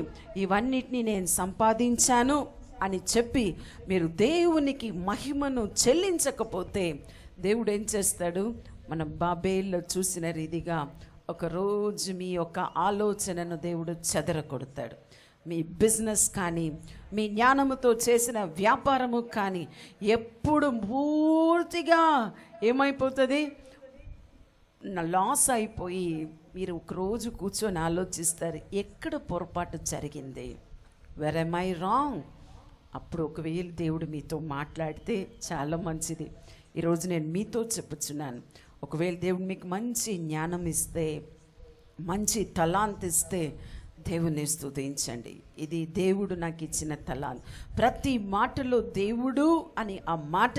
ఇవన్నిటిని నేను సంపాదించాను అని చెప్పి మీరు దేవునికి మహిమను చెల్లించకపోతే దేవుడు ఏం చేస్తాడు? మన బాబేల్లో చూసిన రీతిగా ఒకరోజు మీ యొక్క ఆలోచనను దేవుడు చెదరగొడతాడు. మీ బిజినెస్ కానీ, మీ జ్ఞానముతో చేసిన వ్యాపారము కానీ ఎప్పుడు పూర్తిగా ఏమైపోతుంది? లాస్ అయిపోయి మీరు ఒకరోజు కూర్చొని ఆలోచిస్తారు, ఎక్కడ పొరపాటు జరిగింది, వేర్ am I రాంగ్? అప్పుడు ఒకవేళ దేవుడు మీతో మాట్లాడితే చాలా మంచిది. ఈరోజు నేను మీతో చెప్పుచున్నాను, ఒకవేళ దేవుడు మీకు మంచి జ్ఞానం ఇస్తే, మంచి తలాంత్ ఇస్తే దేవుని స్తుతించండి. ఇది దేవుడు నాకు ఇచ్చిన తలాంత్. ప్రతి మాటలో దేవుడు అని ఆ మాట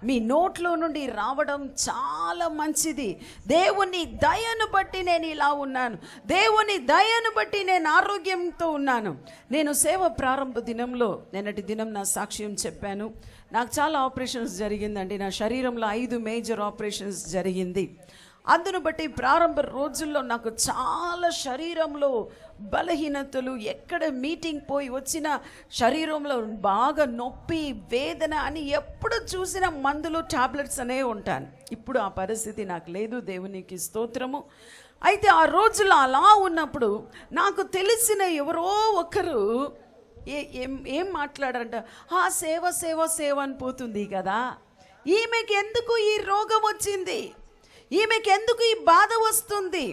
మీ నోట్లో నుండి రావడం చాలా మంచిది. దేవుని దయను బట్టి నేను ఇలా ఉన్నాను, దేవుని దయను బట్టి నేను ఆరోగ్యంతో ఉన్నాను. నేను సేవ ప్రారంభ దినంలో నిన్నటి దినం నా సాక్ష్యం చెప్పాను. నాకు చాలా ఆపరేషన్స్ జరిగిందండి. నా శరీరంలో 5 మేజర్ ఆపరేషన్స్ జరిగింది. అందును బట్టి ప్రారంభ రోజుల్లో నాకు చాలా శరీరంలో బలహీనతలు, ఎక్కడ మీటింగ్ పోయి వచ్చిన శరీరంలో బాగా నొప్పి, వేదన అని ఎప్పుడు చూసిన మందులు, టాబ్లెట్స్ అనే ఉంటాను. ఇప్పుడు ఆ పరిస్థితి నాకు లేదు, దేవునికి స్తోత్రము. అయితే ఆ రోజుల్లో అలా ఉన్నప్పుడు నాకు తెలిసిన ఎవరో ఒకరు ఏం మాట్లాడారంట, సేవ సేవ సేవ అని పోతుంది కదా, ఈమెకి ఎందుకు ఈ రోగం వచ్చింది, ఈమెకి ఎందుకు ఈ బాధ వస్తుంది?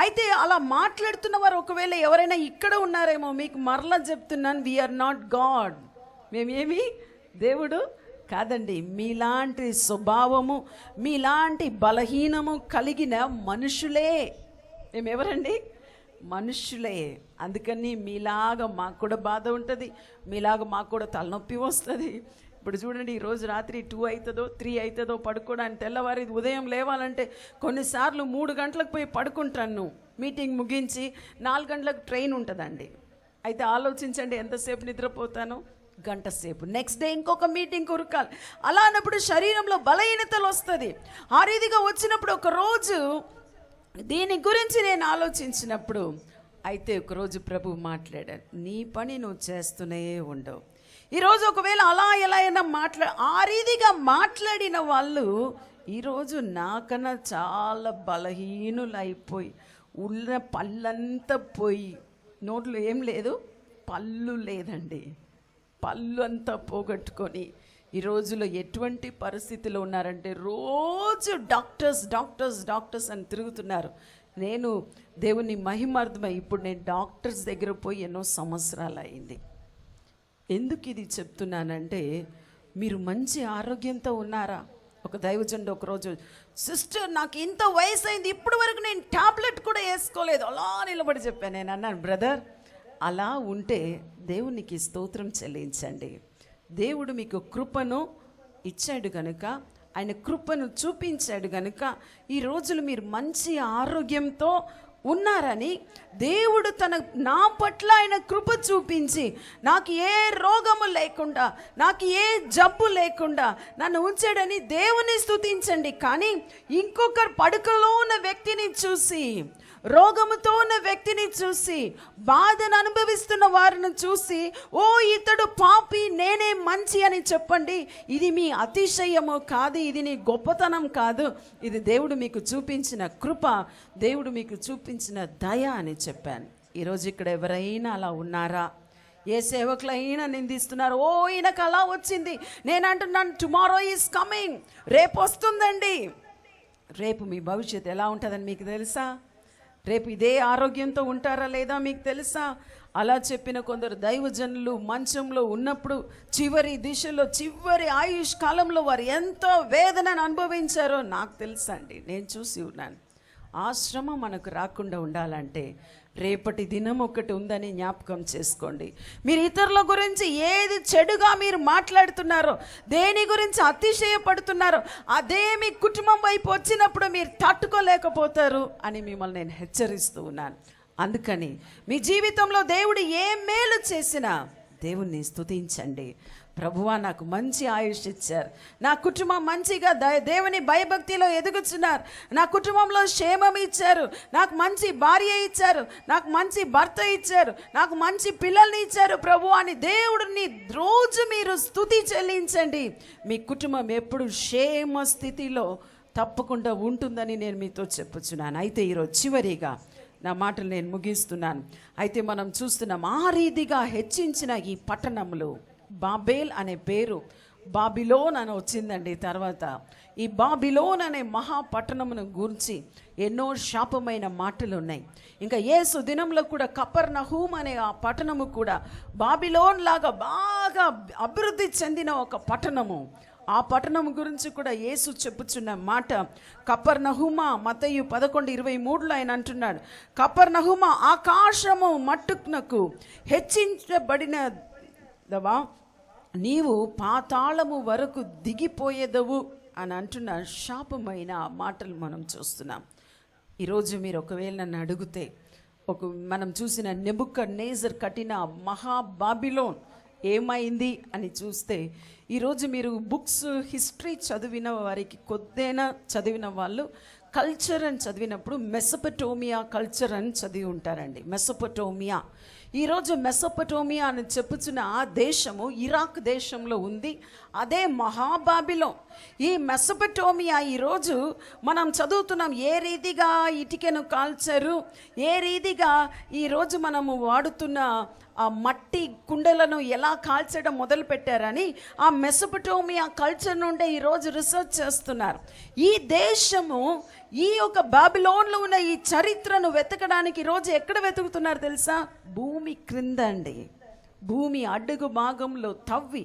అయితే అలా మాట్లాడుతున్న వారు ఒకవేళ ఎవరైనా ఇక్కడ ఉన్నారేమో, మీకు మరలా చెప్తున్నాను, వీఆర్ నాట్ గాడ్. మేమేమి దేవుడు కాదండి. మీలాంటి స్వభావము, మీలాంటి బలహీనము కలిగిన మనుషులే. మేమెవరండి? మనుషులే. అందుకని మీలాగా మాకు కూడా బాధ ఉంటుంది, మీలాగా మాకు కూడా తలనొప్పి వస్తుంది. ఇప్పుడు చూడండి, ఈరోజు రాత్రి 2 అవుతుందో 3 అవుతుందో పడుకోవడానికి, తెల్లవారి ఉదయం లేవాలంటే కొన్నిసార్లు 3 గంటలకు పోయి పడుకుంటాను. మీటింగ్ ముగించి 4 గంటలకు ట్రైన్ ఉంటుందండి. అయితే ఆలోచించండి, ఎంతసేపు నిద్రపోతాను? గంట సేపు. నెక్స్ట్ డే ఇంకొక మీటింగ్ కొరకాలి. అలా అన్నప్పుడు శరీరంలో బలహీనతలు వస్తుంది. ఆ రీతిగా వచ్చినప్పుడు ఒక రోజు దీని గురించి నేను ఆలోచించినప్పుడు, అయితే ఒకరోజు ప్రభు మాట్లాడాడు, నీ పని నువ్వు చేస్తూనే ఉండవు. ఈరోజు ఒకవేళ అలా ఎలా అయినా ఆ రీతిగా మాట్లాడిన వాళ్ళు ఈరోజు నాకన్నా చాలా బలహీనులు అయిపోయి, ఉన్న పళ్ళంతా పోయి, నోట్లో ఏం లేదు, పళ్ళు లేదండి, పళ్ళు అంతా పోగొట్టుకొని ఈ రోజులో ఎటువంటి పరిస్థితిలో ఉన్నారంటే రోజు డాక్టర్స్ డాక్టర్స్ డాక్టర్స్ అని తిరుగుతున్నారు. నేను దేవుని మహిమార్థమై ఇప్పుడు నేను డాక్టర్స్ దగ్గర పోయి ఎన్నో సంవత్సరాలు అయింది. ఎందుకు ఇది చెప్తున్నానంటే, మీరు మంచి ఆరోగ్యంతో ఉన్నారా? ఒక దైవజనుడు ఒకరోజు, సిస్టర్ నాకు ఇంత వయసు అయింది, ఇప్పటి వరకు నేను టాబ్లెట్ కూడా వేసుకోలేదు, అలా నిలబడి చెప్పాను. నేను అన్నాను, బ్రదర్ అలా ఉంటే దేవునికి స్తోత్రం చెల్లించండి. దేవుడు మీకు కృపను ఇచ్చాడు కనుక, ఆయన కృపను చూపించాడు కనుక ఈ రోజులు మీరు మంచి ఆరోగ్యంతో ఉన్నారని దేవుడు నా పట్ల ఆయన కృప చూపించి నాకు ఏ రోగము లేకుండా, నాకు ఏ జబ్బు లేకుండా నన్ను ఉంచాడని దేవుని స్తుతించండి. కానీ ఇంకొకరు పడుకలో ఉన్న వ్యక్తిని చూసి, రోగముతో ఉన్న వ్యక్తిని చూసి, బాధను అనుభవిస్తున్న వారిని చూసి, ఓ ఇతడు పాపి నేనే మంచి అని చెప్పండి. ఇది మీ అతిశయము కాదు, ఇది నీ గొప్పతనం కాదు, ఇది దేవుడు మీకు చూపించిన కృప, దేవుడు మీకు చూపించిన దయ అని చెప్పాను. ఈరోజు ఇక్కడ ఎవరైనా అలా ఉన్నారా? ఏ సేవకులైనా నిందిస్తున్నారు, ఓ ఈయనకు అలా వచ్చింది. నేను అంటున్నాను, టుమారో ఈజ్ కమింగ్, రేపు వస్తుందండి. రేపు మీ భవిష్యత్తు ఎలా ఉంటుందని మీకు తెలుసా? రేపు ఇదే ఆరోగ్యంతో ఉంటారా లేదా మీకు తెలుసా? అలా చెప్పిన కొందరు దైవజనులు మంచంలో ఉన్నప్పుడు చివరి దిశలో చివరి ఆయుష్ కాలంలో వారు ఎంతో వేదనను అనుభవించారో నాకు తెలుసండి, నేను చూసి ఉన్నాను. ఆ శ్రమ మనకు రాకుండా ఉండాలంటే రేపటి దినం ఒకటి ఉందని జ్ఞాపకం చేసుకోండి. మీరు ఇతరుల గురించి ఏది చెడుగా మీరు మాట్లాడుతున్నారో, దేని గురించి అతిశయపడుతున్నారో, అదే మీ కుటుంబం వైపు వచ్చినప్పుడు మీరు తట్టుకోలేకపోతారు అని మిమ్మల్ని నేను హెచ్చరిస్తూ ఉన్నాను. అందుకని మీ జీవితంలో దేవుడు ఏ మేలు చేసినా దేవుణ్ణి స్తుతించండి. ప్రభువా నాకు మంచి ఆయుష్ ఇచ్చారు, నా కుటుంబం మంచిగా దేవుని భయభక్తిలో ఎదుగుతున్నారు, నా కుటుంబంలో క్షేమం ఇచ్చారు, నాకు మంచి భార్య ఇచ్చారు, నాకు మంచి భర్త ఇచ్చారు, నాకు మంచి పిల్లల్ని ఇచ్చారు ప్రభువా అని దేవుడిని రోజు మీరు స్తుతి చెల్లించండి. మీ కుటుంబం ఎప్పుడు క్షేమ స్థితిలో తప్పకుండా ఉంటుందని నేను మీతో చెప్పుచున్నాను. అయితే ఈరోజు చివరిగా నా మాటలు నేను ముగిస్తున్నాను. అయితే మనం చూస్తున్నాం, ఆ రీతిగా హెచ్చించిన ఈ పట్టణంలో బాబేల్ అనే పేరు బాబిలోన్ అని వచ్చిందండి. తర్వాత ఈ బాబిలోన్ అనే మహాపట్టణమును గురించి ఎన్నో శాపమైన మాటలు ఉన్నాయి. ఇంకా యేసు దినంలో కూడా కపర్నహూమ్ అనే ఆ పట్టణము కూడా బాబిలోన్ లాగా బాగా అభివృద్ధి చెందిన ఒక పట్టణము. ఆ పట్టణం గురించి కూడా యేసు చెప్పుచున్న మాట, కపర్నహూమా, మత్తయి 11:23 ఆయన అంటున్నాడు, కపర్నహూమా ఆకాశము మట్టునకు హెచ్చించబడినదవా, నీవు పాతాళము వరకు దిగిపోయేదవు అని అంటున్న శాపమైన మాటలు మనం చూస్తున్నాం. ఈరోజు మీరు ఒకవేళ నన్ను అడిగితే, మనం చూసిన నెబుకద్నెజర్ కట్టిన మహాబాబిలోన్ ఏమైంది అని చూస్తే, ఈరోజు మీరు బుక్స్ హిస్టరీ చదివిన వారికి, కొద్దిగా చదివిన వాళ్ళు కల్చర్ అని చదివినప్పుడు మెసొపటోమియా కల్చర్ అని చదివి ఉంటారండి. మెసొపటోమియా, ఈరోజు మెసొపటోమియా అని చెప్పుచున్న ఆ దేశము ఇరాక్ దేశంలో ఉంది. అదే మహాబాబిలోన్. ఈ మెసొపటోమియా ఈరోజు మనం చదువుతున్నాం ఏ రీతిగా ఇటుకను కాల్చారు, ఏ రీతిగా ఈరోజు మనము వాడుతున్న ఆ మట్టి కుండలను ఎలా కాల్చడం మొదలు పెట్టారని ఆ మెసొపటోమియా కల్చర్ నుండే ఈరోజు రీసెర్చ్ చేస్తున్నారు. ఈ దేశము, ఈ యొక్క బాబిలోన్లో ఉన్న ఈ చరిత్రను వెతకడానికి ఈరోజు ఎక్కడ వెతుకుతున్నారు తెలుసా? భూమి క్రింద అండి, భూమి అడుగు భాగంలో తవ్వి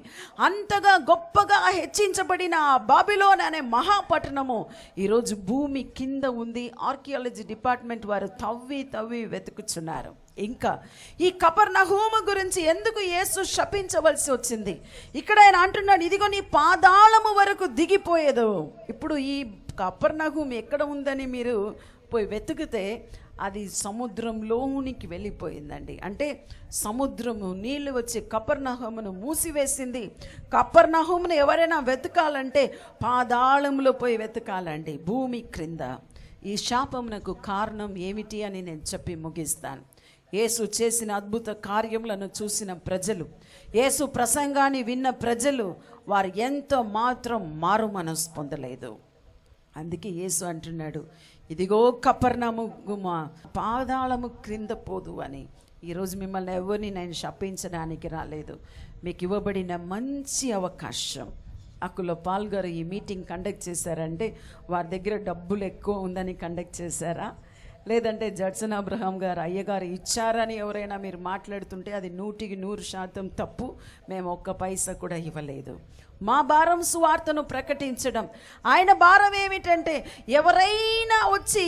అంతగా గొప్పగా హెచ్చించబడిన ఆ బాబిలోన్ అనే మహాపట్టణము ఈరోజు భూమి కింద ఉంది. ఆర్కియాలజీ డిపార్ట్మెంట్ వారు తవ్వి వెతుకుతున్నారు. ఇంకా ఈ కపర్నహూము గురించి ఎందుకు యేసు శపించవలసి వచ్చింది? ఇక్కడ ఆయన అంటున్నాడు, ఇదిగో నీ పాదాళము వరకు దిగిపోయేదు. ఇప్పుడు ఈ కపర్నహూము ఎక్కడ ఉందని మీరు పోయి వెతికితే అది సముద్రంలోనికి వెళ్ళిపోయిందండి. అంటే సముద్రము నీళ్లు వచ్చి కపర్నహూమును మూసివేసింది. కపర్నహూమును ఎవరైనా వెతకాలంటే పాదాళంలో పోయి వెతకాలండి, భూమి క్రింద. ఈ శాపమునకు కారణం ఏమిటి అని నేను చెప్పి ముగిస్తాను. యేసు చేసిన అద్భుత కార్యములను చూసిన ప్రజలు, యేసు ప్రసంగాన్ని విన్న ప్రజలు, వారు ఎంత మాత్రం మారు మనసు పొందలేదు. అందుకే యేసు అంటున్నాడు, ఇదిగో కపర్నహూము పాదాళము క్రింద పోదు అని. ఈరోజు మిమ్మల్ని ఎవరిని నేను శపించడానికి రాలేదు. మీకు ఇవ్వబడిన మంచి అవకాశం. అక్కులో పాల్గారు ఈ మీటింగ్ కండక్ట్ చేశారంటే వారి దగ్గర డబ్బులు ఎక్కువ ఉందని కండక్ట్ చేశారా, లేదంటే జడ్సన్ అబ్రహాం గారు అయ్యగారు ఇచ్చారని ఎవరైనా మీరు మాట్లాడుతుంటే అది 100% తప్పు. మేము ఒక్క పైసా కూడా ఇవ్వలేదు. మా భారం సువార్తను ప్రకటించడం. ఆయన భారం ఏమిటంటే, ఎవరైనా వచ్చి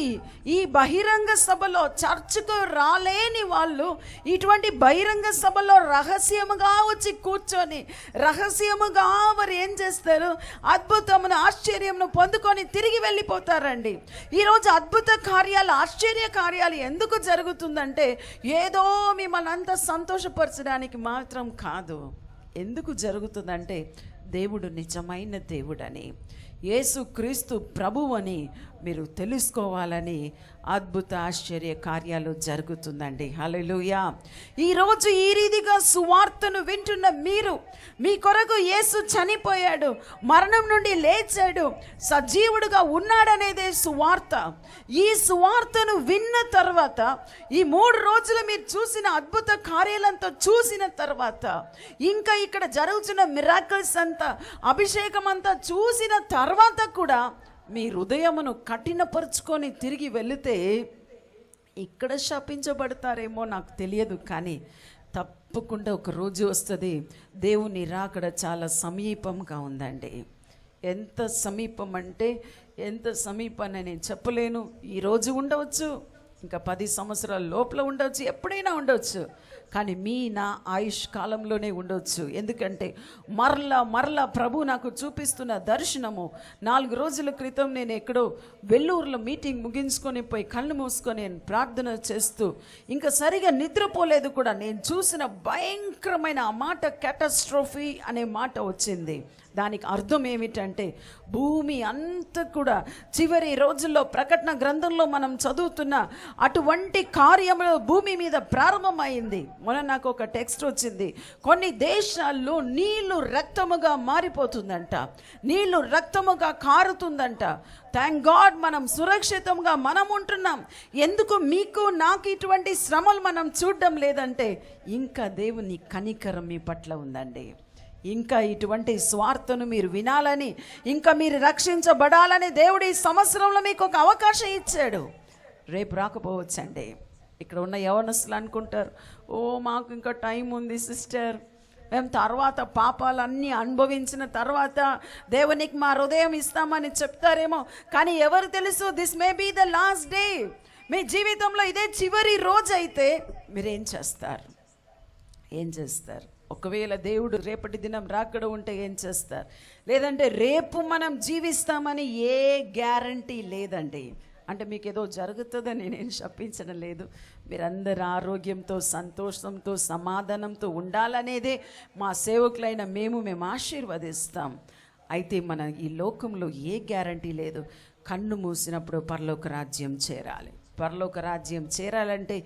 ఈ బహిరంగ సభలో చర్చకు రాలేని వాళ్ళు ఇటువంటి బహిరంగ సభలో రహస్యముగా వచ్చి కూర్చొని రహస్యముగా వారు ఏం చేస్తారు, అద్భుతమును ఆశ్చర్యమును పొందుకొని తిరిగి వెళ్ళిపోతారండి. ఈరోజు అద్భుత కార్యాలు, ఆశ్చర్య కార్యాలు ఎందుకు జరుగుతుందంటే ఏదో మిమ్మల్ని అంతా సంతోషపరచడానికి మాత్రం కాదు. ఎందుకు జరుగుతుందంటే దేవుడు నిజమైన దేవుడని. యేసుక్రీస్తు ప్రభువని మీరు తెలుసుకోవాలని అద్భుత ఆశ్చర్య కార్యాలు జరుగుతుందండి. హల్లెలూయా. ఈరోజు ఈ రీతిగా సువార్తను వింటున్న మీరు, మీ కొరకు యేసు చనిపోయాడు, మరణం నుండి లేచాడు, సజీవుడుగా ఉన్నాడనేదే సువార్త. ఈ సువార్తను విన్న తర్వాత, ఈ 3 రోజులు మీరు చూసిన అద్భుత కార్యాలంతా చూసిన తర్వాత, ఇంకా ఇక్కడ జరుగుతున్న మిరాకిల్స్ అంతా, అభిషేకం అంతా చూసిన తర్వాత కూడా మీ హృదయమును కఠినపరుచుకొని తిరిగి వెళితే ఇక్కడ శపించబడతారేమో నాకు తెలియదు, కానీ తప్పకుండా ఒక రోజు వస్తుంది, దేవుని రాకడ చాలా సమీపంగా ఉందండి. ఎంత సమీపం అంటే ఎంత సమీపాన్ని నేను చెప్పలేను. ఈరోజు ఉండవచ్చు, ఇంకా 10 సంవత్సరాల లోపల ఉండవచ్చు, ఎప్పుడైనా ఉండవచ్చు, కానీ మీ నా ఆయుష్ కాలంలోనే ఉండవచ్చు. ఎందుకంటే మరలా ప్రభు నాకు చూపిస్తున్న దర్శనము, 4 రోజుల క్రితం నేను ఎక్కడో వెల్లూరులో మీటింగ్ ముగించుకొని పోయి కళ్ళు మూసుకొని ప్రార్థన చేస్తూ ఇంకా సరిగా నిద్రపోలేదు కూడా, నేను చూసిన భయంకరమైన ఆ మాట క్యాటాస్ట్రోఫీ అనే మాట వచ్చింది. దానికి అర్థం ఏమిటంటే భూమి అంతా కూడా చివరి రోజుల్లో ప్రకటన గ్రంథంలో మనం చదువుతున్న అటువంటి కార్యములు భూమి మీద ప్రారంభమైంది. మొన్న నాకు ఒక టెక్స్ట్ వచ్చింది, కొన్ని దేశాల్లో నీళ్లు రక్తముగా మారిపోతుందంట, నీళ్లు రక్తముగా కారుతుందంట. థ్యాంక్ గాడ్ మనం సురక్షితంగా మనం ఉంటున్నాం. ఎందుకు మీకు నాకు ఇటువంటి శ్రమలు మనం చూడడం లేదంటే ఇంకా దేవుని కనికరం మీ పట్ల ఉందండి. ఇంకా ఇటువంటి స్వార్థను మీరు వినాలని, ఇంకా మీరు రక్షించబడాలని దేవుడు ఈ సంవత్సరంలో మీకు ఒక అవకాశం ఇచ్చాడు. రేపు రాకపోవచ్చండి. ఇక్కడ ఉన్న యవనస్తులు అనుకుంటారు, ఓ మాకు ఇంకా టైం ఉంది సిస్టర్, మేము తర్వాత పాపాలన్నీ అనుభవించిన తర్వాత దేవునికి మా హృదయం ఇస్తామని చెప్తారేమో, కానీ ఎవరు తెలుసు, this may be the last day. మీ జీవితంలో ఇదే చివరి రోజు అయితే మీరేం చేస్తారు? ఏం చేస్తారు? ఒకవేళ దేవుడు రేపటి దినం రాకడ ఉంటే ఏం చేస్తారు? లేదంటే రేపు మనం జీవిస్తామని ఏ గ్యారంటీ లేదండి. అంటే మీకు ఏదో జరుగుతుందని నేను శపించడం లేదు. మీరందరూ ఆరోగ్యంతో, సంతోషంతో, సమాధానంతో ఉండాలనేదే మా సేవకులైన మేము ఆశీర్వదిస్తాం. అయితే మన ఈ లోకంలో ఏ గ్యారంటీ లేదు. కన్ను మూసినప్పుడు పరలోక రాజ్యం చేరాలి. పరలోక రాజ్యం చేరాలంటే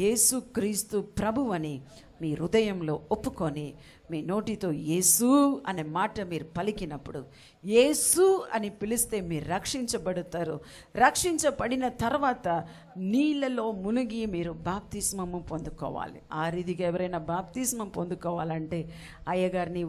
యేసుక్రీస్తు ప్రభువని మీ హృదయంలో ఒప్పుకొని మీ నోటితో యేసు అనే మాట మీరు పలికినప్పుడు, యేసు అని పిలిస్తే మీరు రక్షించబడతారు. రక్షించబడిన తర్వాత నీళ్ళలో మునిగి మీరు బాప్తిస్మము పొందుకోవాలి. ఆ రీతిగా ఎవరైనా బాప్తిస్మం పొందుకోవాలంటే అయ్యగారిని,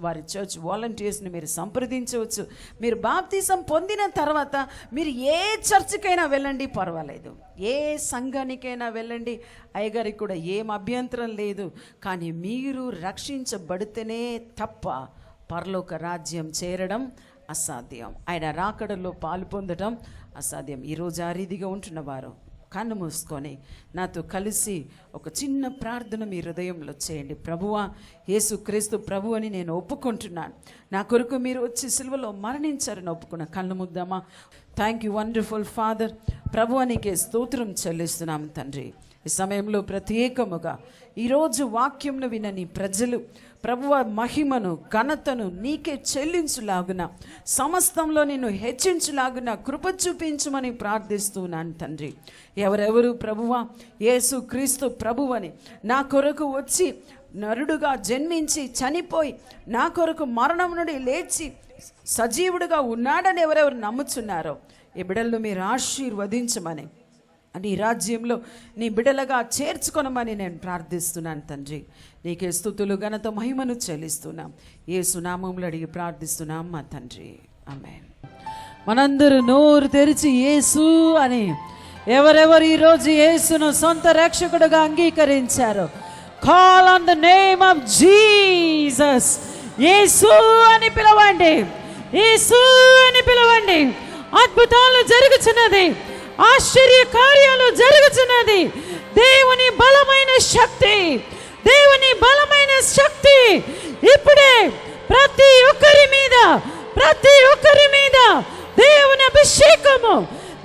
వారి చర్చ్ వాలంటీర్స్ని మీరు సంప్రదించవచ్చు. మీరు బాప్తిజం పొందిన తర్వాత మీరు ఏ చర్చికైనా వెళ్ళండి, పర్వాలేదు, ఏ సంఘానికైనా వెళ్ళండి, అయ్యగారికి కూడా ఏం అభ్యంతరం లేదు. కానీ మీరు రక్షించబడితేనే తప్ప పరలోక రాజ్యం చేరడం అసాధ్యం. ఆయన రాకడలో పాలు పొందడం అసాధ్యం. ఈరోజు ఆ రీతిగా ఉంటున్నవారు కన్ను మూసుకొని నాతో కలిసి ఒక చిన్న ప్రార్థన మీ హృదయంలో చేయండి. ప్రభువా, యేసుక్రీస్తు ప్రభు అని నేను ఒప్పుకుంటున్నాను, నా కొరకు మీరు వచ్చి సిలువలో మరణించారని ఒప్పుకున్న. కన్ను ముద్దామా? Thank you wonderful father. ప్రభు నీకే స్తోత్రం చెల్లిస్తున్నాం తండ్రి. ఈ సమయంలో ప్రత్యేకముగా ఈరోజు వాక్యంను వినని ప్రజలు ప్రభువ మహిమను, ఘనతను నీకే చెల్లించులాగున, సమస్తంలో నిన్ను హెచ్చించులాగున కృప చూపించమని ప్రార్థిస్తున్నాను తండ్రి. ఎవరెవరు ప్రభువా యేసు క్రీస్తు ప్రభువని నా కొరకు వచ్చి నరుడుగా జన్మించి చనిపోయి నా కొరకు మరణం నుండి లేచి సజీవుడుగా ఉన్నాడని ఎవరెవరు నమ్ముచున్నారో ఈ బిడ్డలను మీరు ఆశీర్వదించమని, నీ రాజ్యంలో నీ బిడ్డలుగా చేర్చుకొనమని నేను ప్రార్థిస్తున్నాను తండ్రి. నీకే స్తుతులు, ఘనత, మహిమను చెల్లిస్తున్నాం. యేసు నామములో అడిగి ప్రార్థిస్తున్నాం మా తండ్రి, ఆమేన్. మనందరూ నోరు తెరిచి యేసు అని, ఎవరెవరు ఈరోజు యేసును సొంత రక్షకుడుగా అంగీకరించారో, call on the name of Jesus. Yesu అని పిలవండి, యేసు అని పిలవండి. అద్భుతాలు జరుగుతున్నది, ఆశ్చర్య కార్యాలు జరుగుతున్నది. దేవుని బలమైన శక్తి, దేవుని బలమైన శక్తి ఇప్పుడే ప్రతి ఒక్కరి మీద దేవుని అభిషేకము,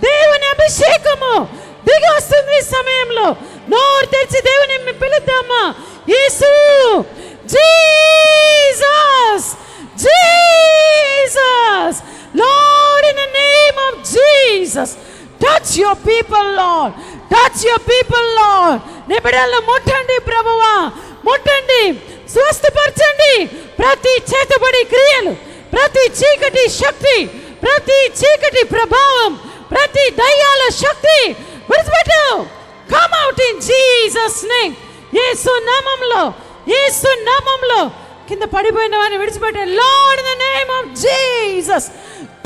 దేవుని అభిషేకము దిగి వస్తుంది. ఈ సమయంలో నోరు తెరిచి దేవుని పిలుద్దామా? Yesu, Jesus, Jesus, Lord Jesus. Touch your people lord, touch your people Lord. నీ బిడ్డలను ముట్టండి ప్రభువా, ముట్టండి, స్వస్థపరచండి. ప్రతి చేతబడి క్రియలు, ప్రతి చీకటి శక్తి, ప్రతి చీకటి ప్రభావం, ప్రతి దయ్యాల శక్తి విడిచిపెట్టు. Come out in Jesus name. Yesu నామములో, యేసు నామములో కింద పడిపోయిన వారిని విడిచిపెట్టే. Lord in the name of Jesus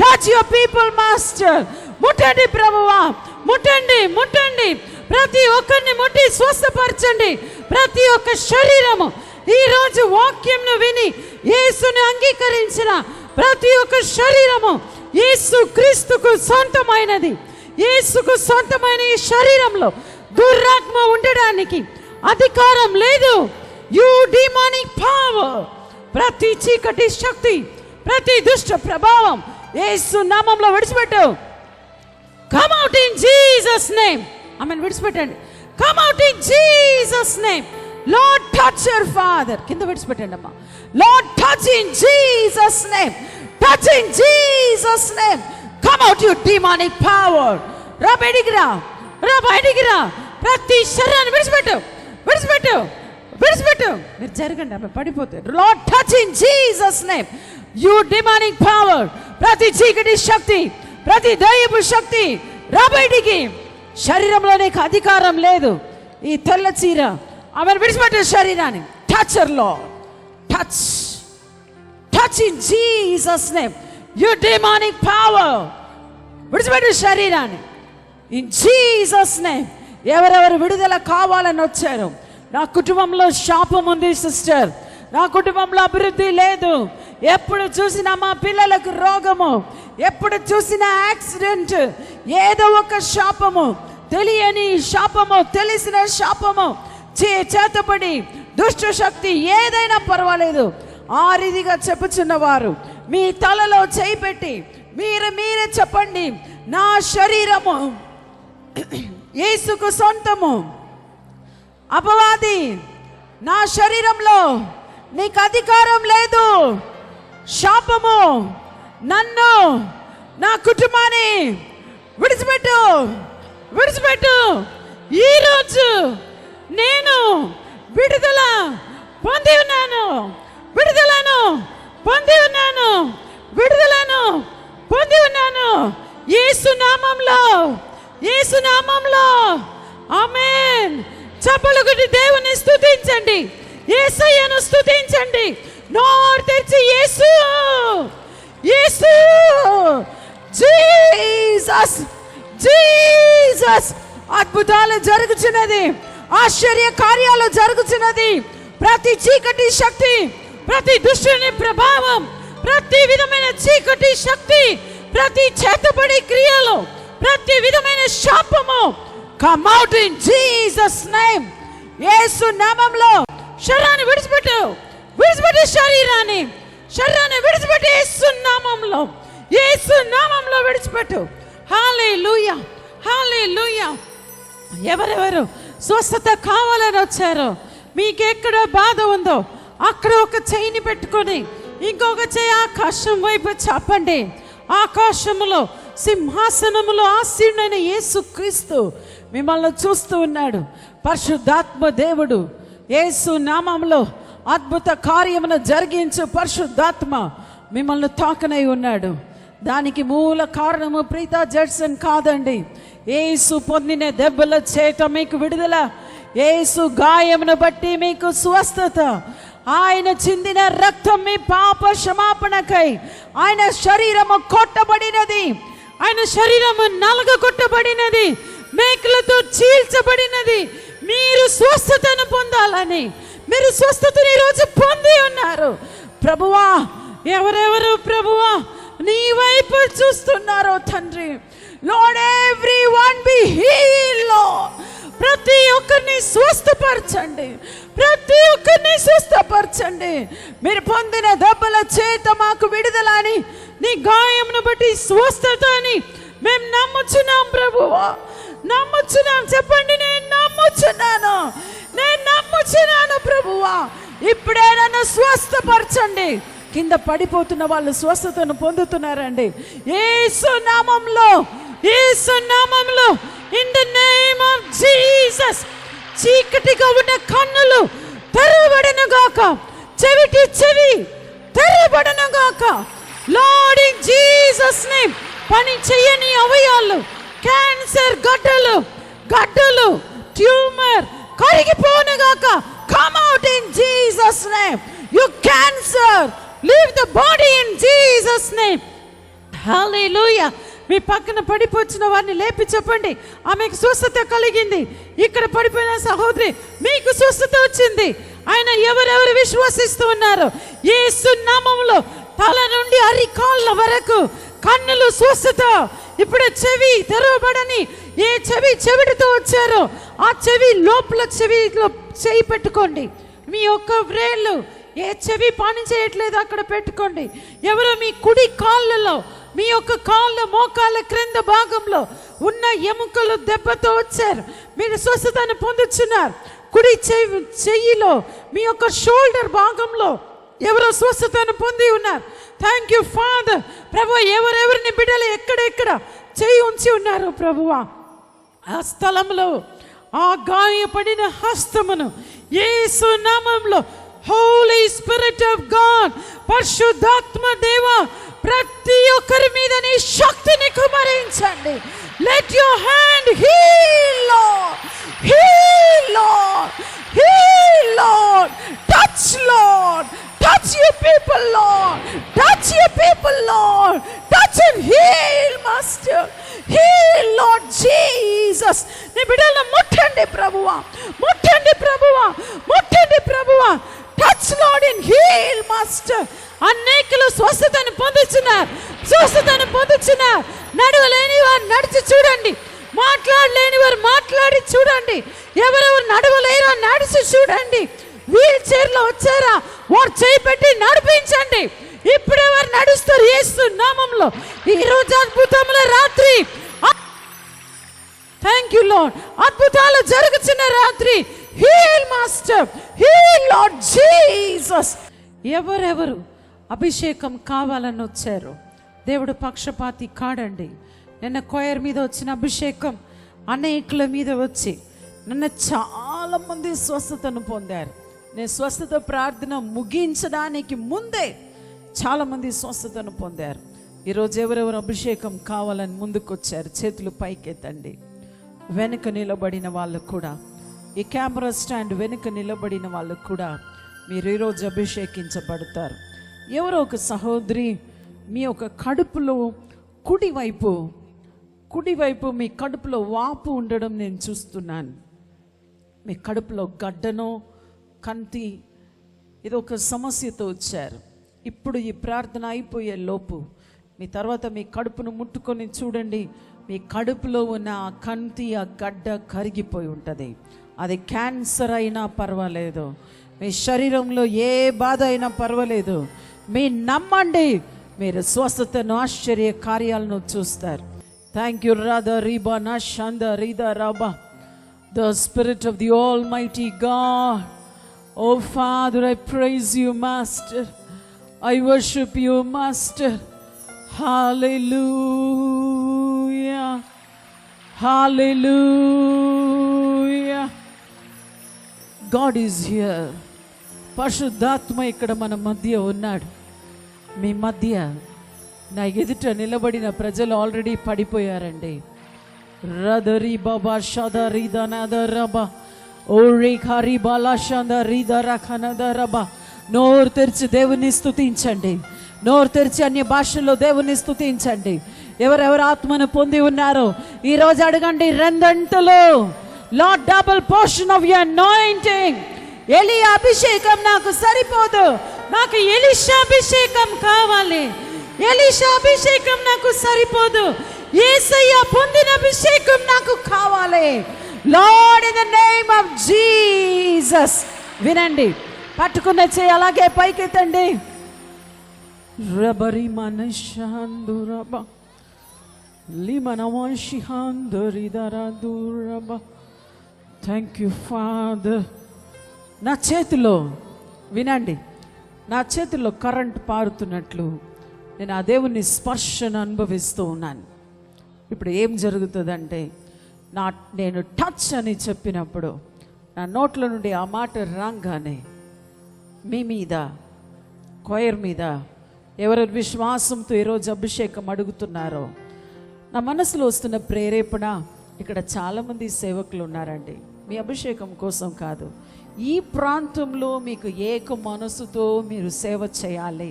touch your people master. ముట్టండి ప్రభువా, ముట్టండి, ముట్టండి. ప్రతి ఒక్కరిని ముట్టి స్వస్థపరచండి. ప్రతి ఒక్క శరీరము ఈరోజు వాక్యంను విని యేసుని అంగీకరించిన ప్రతి ఒక్క శరీరము యేసు క్రీస్తుకు సొంతమైనది. యేసుకు సొంతమైన ఈ శరీరంలో దురాత్మ ఉండడానికి అధికారం లేదు. యు డిమానిక్ పవర్, ప్రతి చీకటి శక్తి, ప్రతి దుష్ట ప్రభావం యేసు నామములో విడిచిపెట్టు. Come out in Jesus name. ఆమెను విడిచిపెట్టండి. Come out in Jesus name. Lord touch your father. కింద విడిచిపెట్టండి అమ్మా. Lord touch in Jesus name, touch in Jesus name. Come out you demonic power. రా బయటికి రా, రా బయటికి రా. ప్రతి శరీరాన్ని విడిచిపెట్టు, విడిచిపెట్టు, విడిచిపెట్టు. మీరు జరగండి, ఆమె పడిపోతారు. Lord touch in Jesus name. You demonic power. ప్రతి చీకటి శక్తి, ప్రతి దయ్యపు శక్తి రా బయటికి. శరీరంలో నీకు అధికారం లేదు. ఈ తెల్ల చీర ఆమెను విడిచిపెట్టే శరీరాన్ని. Touch her lord, touch, touch in Jesus name. You demonic power. విడిచిపెట్టే శరీరాన్ని ఇన్ జీసస్ నేమ్. ఎవరెవరు విడుదల కావాలని వచ్చారు? నా కుటుంబంలో శాపం ఉంది సిస్టర్, నా కుటుంబంలో అభివృద్ధి లేదు, ఎప్పుడు చూసినా మా పిల్లలకు రోగము, ఎప్పుడు చూసినా యాక్సిడెంట్, ఏదో ఒక శాపము, తెలియని శాపము, తెలిసిన శాపము, చేతపడి దుష్ట శక్తి ఏదైనా పర్వాలేదు ఆ రీతిగా చెప్పుచున్నవారు మీ తలలో చేయి పెట్టి మీరే చెప్పండి. నా శరీరము యేసుకు సొంతము. అపవాది, నా శరీరంలో నీకు అధికారం లేదు. శాపము నన్ను, నా కుటుంబాన్ని విడిచిపెట్టు, విడిచిపెట్టు. ఈరోజు నేను విడుదల పొంది ఉన్నాను, విడుదలను పొంది ఉన్నాను, విడుదలను పొంది ఉన్నాను. యేసు నామములో, యేసు నామములో. ఆమేన్. చప్పలు కొట్టి దేవుని స్తుతించండి, యేసయ్యను స్తుతించండి. నోరు తెరిచి యేసు, యేసు, జీసస్, జీసస్. అద్భుతాలు జరుగుచున్నది, ఆశ్చర్య కార్యాలు జరుగుచున్నది. ప్రతి చీకటి శక్తి, ప్రతి దుష్టుని ప్రభావం, ప్రతి విధమైన చీకటి శక్తి, ప్రతి చేతబడి క్రియలు, ప్రతి విధమైన శాపము come out in Jesus name. Yesu నామములో శరీరాన్ని విడిచిపెట్టు, విడిచిపెట్టు శరీరాన్ని, శరీరాన్ని విడిచిపెట్టు. యేసు నామములో, యేసు నామములో విడిచిపెట్టు. హల్లెలూయా, హల్లెలూయా. ఎవరెవరు స్వస్థత కావాలని వచ్చారో, మీకు ఎక్కడ బాధ ఉందో అక్కడ ఒక చెయ్యిని పెట్టుకొని ఇంకొక చెయ్యి ఆకాశం వైపు చాపండి. ఆకాశములో సింహాసనములో ఆసీనుడైన యేసుక్రీస్తు మిమ్మల్ని చూస్తూ ఉన్నాడు. పరిశుద్ధాత్మ దేవుడు యేసు నామములో అద్భుత కార్యమును జరిగించు పరిశుద్ధాత్మ మిమ్మల్ని తాకనై ఉన్నాడు. దానికి మూల కారణము ప్రీతా జడ్సన్ కాదండి. యేసు పొందిన దెబ్బల చేత మీకు విడుదల, యేసు గాయమును బట్టి మీకు స్వస్థత, ఆయన చిందిన రక్తం మీ పాప క్షమాపణకై, ఆయన శరీరము కొట్టబడినది, ఆయన శరీరము నలగ కొట్టబడినది, మేకులతో చీల్చబడినది. మీరు స్వస్థతను పొందాలని, మీరు స్వస్థతను ఈరోజు పొంది ఉన్నారు. ప్రభువా, ఎవరెవరు ప్రభువా నీ వైపు చూస్తున్నారో తండ్రి, lord everyone be healed lord. ప్రతి ఒక్కరిని స్వస్థపరచండి, ప్రతి ఒక్కరిని స్వస్థపరచండి. మీరు పొందిన దెబ్బల చేత మాకు విడుదల అని, నీ గాయమును బట్టి స్వస్థత అని మేము నమ్ముచున్నాం ప్రభువా, నమ్ముచున్నాం. చెప్పండి, నేను నమ్ముచున్నాను, నేను నమ్ముచున్నాను ప్రభువా. ఇప్పుడే నన్ను స్వస్థపరచండి, కింద పడిపోతున్న వాళ్ళు స్వస్థతను పొందుతున్నారండి. యేసు నామములో, యేసు నామములో, in the name of Jesus. చీకటిగా ఉన్న కన్నులు తెరవబడును గాక, చెవిటి చెవి తెరవబడును గాక. Lord in Jesus name. పని చేయని అవయాలు, క్యాన్సర్ గడ్డలు, గడ్డలు, ట్యూమర్ కరిగిపోను గాక. Come out in Jesus name. You cancer leave the body in Jesus name. Hallelujah. మీ పక్కన పడిపోచిన వారిని లేపి చెప్పండి, ఆమెకు స్వస్థత కలిగింది. ఇక్కడ పడిపోయిన సహోదరి, మీకు స్వస్థత వచ్చింది. ఆయన ఎవరెవరు విశ్వసిస్తూ ఉన్నారు, యేసు నామములో తల నుండి అరికాళ్ళ వరకు కన్నులు స్వస్థత. ఇప్పుడు చెవి తెరవబడని, ఏ చెవిటితో వచ్చారో ఆ చెవి లోపల చెవిలో చేయి పెట్టుకోండి. మీ యొక్క వ్రేళ్ళు ఏ చెవి పని చేయట్లేదు అక్కడ పెట్టుకోండి. ఎవరో మీ కుడి కాళ్ళలో, మీ యొక్క కాళ్ళ మోకాళ్ళ క్రింద భాగంలో ఉన్న ఎముకలు దెబ్బతో వచ్చారు, మీరు స్వస్థతను పొందుతున్నారు. కుడి చెయ్యిలో, మీ యొక్క షోల్డర్ భాగంలో ఎవరో స్వస్థతను పొంది ఉన్నారు. Thank you father. ప్రభు, ఎవరెవరిని బిడ్డలు ఎక్కడెక్కడ చేయి ఉంచి ఉన్నారు ప్రభువా, ఆ స్థలంలో ఆ గాయపడిన హస్తమును యేసు నామములో, హోలీ స్పిరిట్ ఆఫ్ గాడ్, పరిశుద్ధాత్మ దేవ, ప్రతి ఒక్కరి మీద నీ శక్తిని కుమరించండి. Let your hand heal Lord, heal Lord, heal Lord, touch Lord, touch your people Lord, touch your people Lord, touch and heal master, heal Lord Jesus. నీ బిడ్డలను ముట్టండి ప్రభువా, ముట్టండి ప్రభువా, ముట్టండి ప్రభువా. Touch Lord and heal master. అనేకులు స్వస్థతను పొందుతున్నారు, స్వస్థతను పొందుతున్నారు. నడవలేని వారు నడిచి చూడండి, మాట్లాడలేని వారు మాట్లాడి చూడండి, ఎవరెవరు నడవలేరో నడిచి చూడండి. వీల్ చైర్లో వచ్చారా, వారు చేయి పెట్టి నడిపించండి. ఇప్పుడు ఎవరు నడుస్తారు యేసు నామములో. ఈ రోజు అద్భుతముల రాత్రి. Thank you Lord. అద్భుతాలు జరుగుతున్న రాత్రి. Heal master, heal Lord Jesus. ఎవరెవరు అభిషేకం కావాలని వచ్చారు, దేవుడు పక్షపాతి కాడండి. నిన్న కొయర్ మీద వచ్చిన అభిషేకం అనేకుల మీద వచ్చి నిన్న చాలా మంది స్వస్థతను పొందారు. నేను స్వస్థత ప్రార్థన ముగించడానికి ముందే చాలామంది స్వస్థతను పొందారు. ఈరోజు ఎవరెవరు అభిషేకం కావాలని ముందుకు వచ్చారు, చేతులు పైకెత్తండి. వెనుక నిలబడిన వాళ్ళు కూడా, ఈ కెమెరా స్టాండ్ వెనుక నిలబడిన వాళ్ళు కూడా మీరు ఈరోజు అభిషేకించబడతారు. ఎవరో ఒక సహోదరి మీ యొక్క కడుపులో కుడివైపు మీ కడుపులో వాపు ఉండడం నేను చూస్తున్నాను. మీ కడుపులో గడ్డనో కంటి ఇది ఒక సమస్యతో వచ్చారు. ఇప్పుడు ఈ ప్రార్థన అయిపోయే లోపు మీ తర్వాత మీ కడుపును ముట్టుకొని చూడండి, మీ కడుపులో ఉన్న ఆ కంటి, ఆ గడ్డ కరిగిపోయి ఉంటుంది. అది క్యాన్సర్ అయినా పర్వాలేదు, మీ శరీరంలో ఏ బాధ అయినా పర్వాలేదు. మీ నమ్మండి, మీరు స్వస్థతను, ఆశ్చర్య కార్యాలను చూస్తారు. థ్యాంక్ యూ రాధా రీబా నా షంద రీదా రాబా, the Spirit of the Almighty God. Oh Father, I praise you, Master. I worship you, Master. Hallelujah. Hallelujah. God is here. పరిశుద్ధాత్మ ఇక్కడ మన మధ్య ఉన్నాడు. మీ మధ్య నా ఎదుట నిలబడిన ప్రజలు ఆల్రెడీ పడిపోయారండి. రదరి బాబా షద రీదనద రబా, ఓ రేఖారి బాలా షద రీదర ఖనద రబా. నోరు తెరిచి దేవుని స్తుతించండి, నోరు తెరిచి అన్య భాషల్లో దేవుని స్తుతించండి. ఎవరెవరు ఆత్మను పొంది ఉన్నారో ఈరోజు అడగండి, రెండంతలు Lord double portion of your anointing. ఎలియా అభిషేకం నాకు సరిపోదు, నాకు ఎలీషా అభిషేకం కావాలి. ఎలీషా అభిషేకం నాకు సరిపోదు, యేసయ్య పొందిన అభిషేకం నాకు కావాలి. Lord in the name of Jesus. వినండి, పట్టుకున్న చేయి అలాగే పైకెత్తండి. రబరి మనషాందు రబ లిమనవంశిహాందరిదరదు రబ. Thank you father. నా చేతిలో వినండి, నా చేతుల్లో కరెంట్ పారుతున్నట్లు నేను ఆ దేవుని స్పర్శను అనుభవిస్తూ ఉన్నాను. ఇప్పుడు ఏం జరుగుతుందంటే నేను టచ్ అని చెప్పినప్పుడు నా నోట్ల నుండి ఆ మాట రాగానే మీ మీద, కొయర్ మీద ఎవరు విశ్వాసంతో ఈరోజు అభిషేకం అడుగుతున్నారో, నా మనసులో వస్తున్న ప్రేరేపణ, ఇక్కడ చాలామంది సేవకులు ఉన్నారండి. మీ అభిషేకం కోసం కాదు, ఈ ప్రాంతంలో మీకు ఏక మనసుతో మీరు సేవ చేయాలి.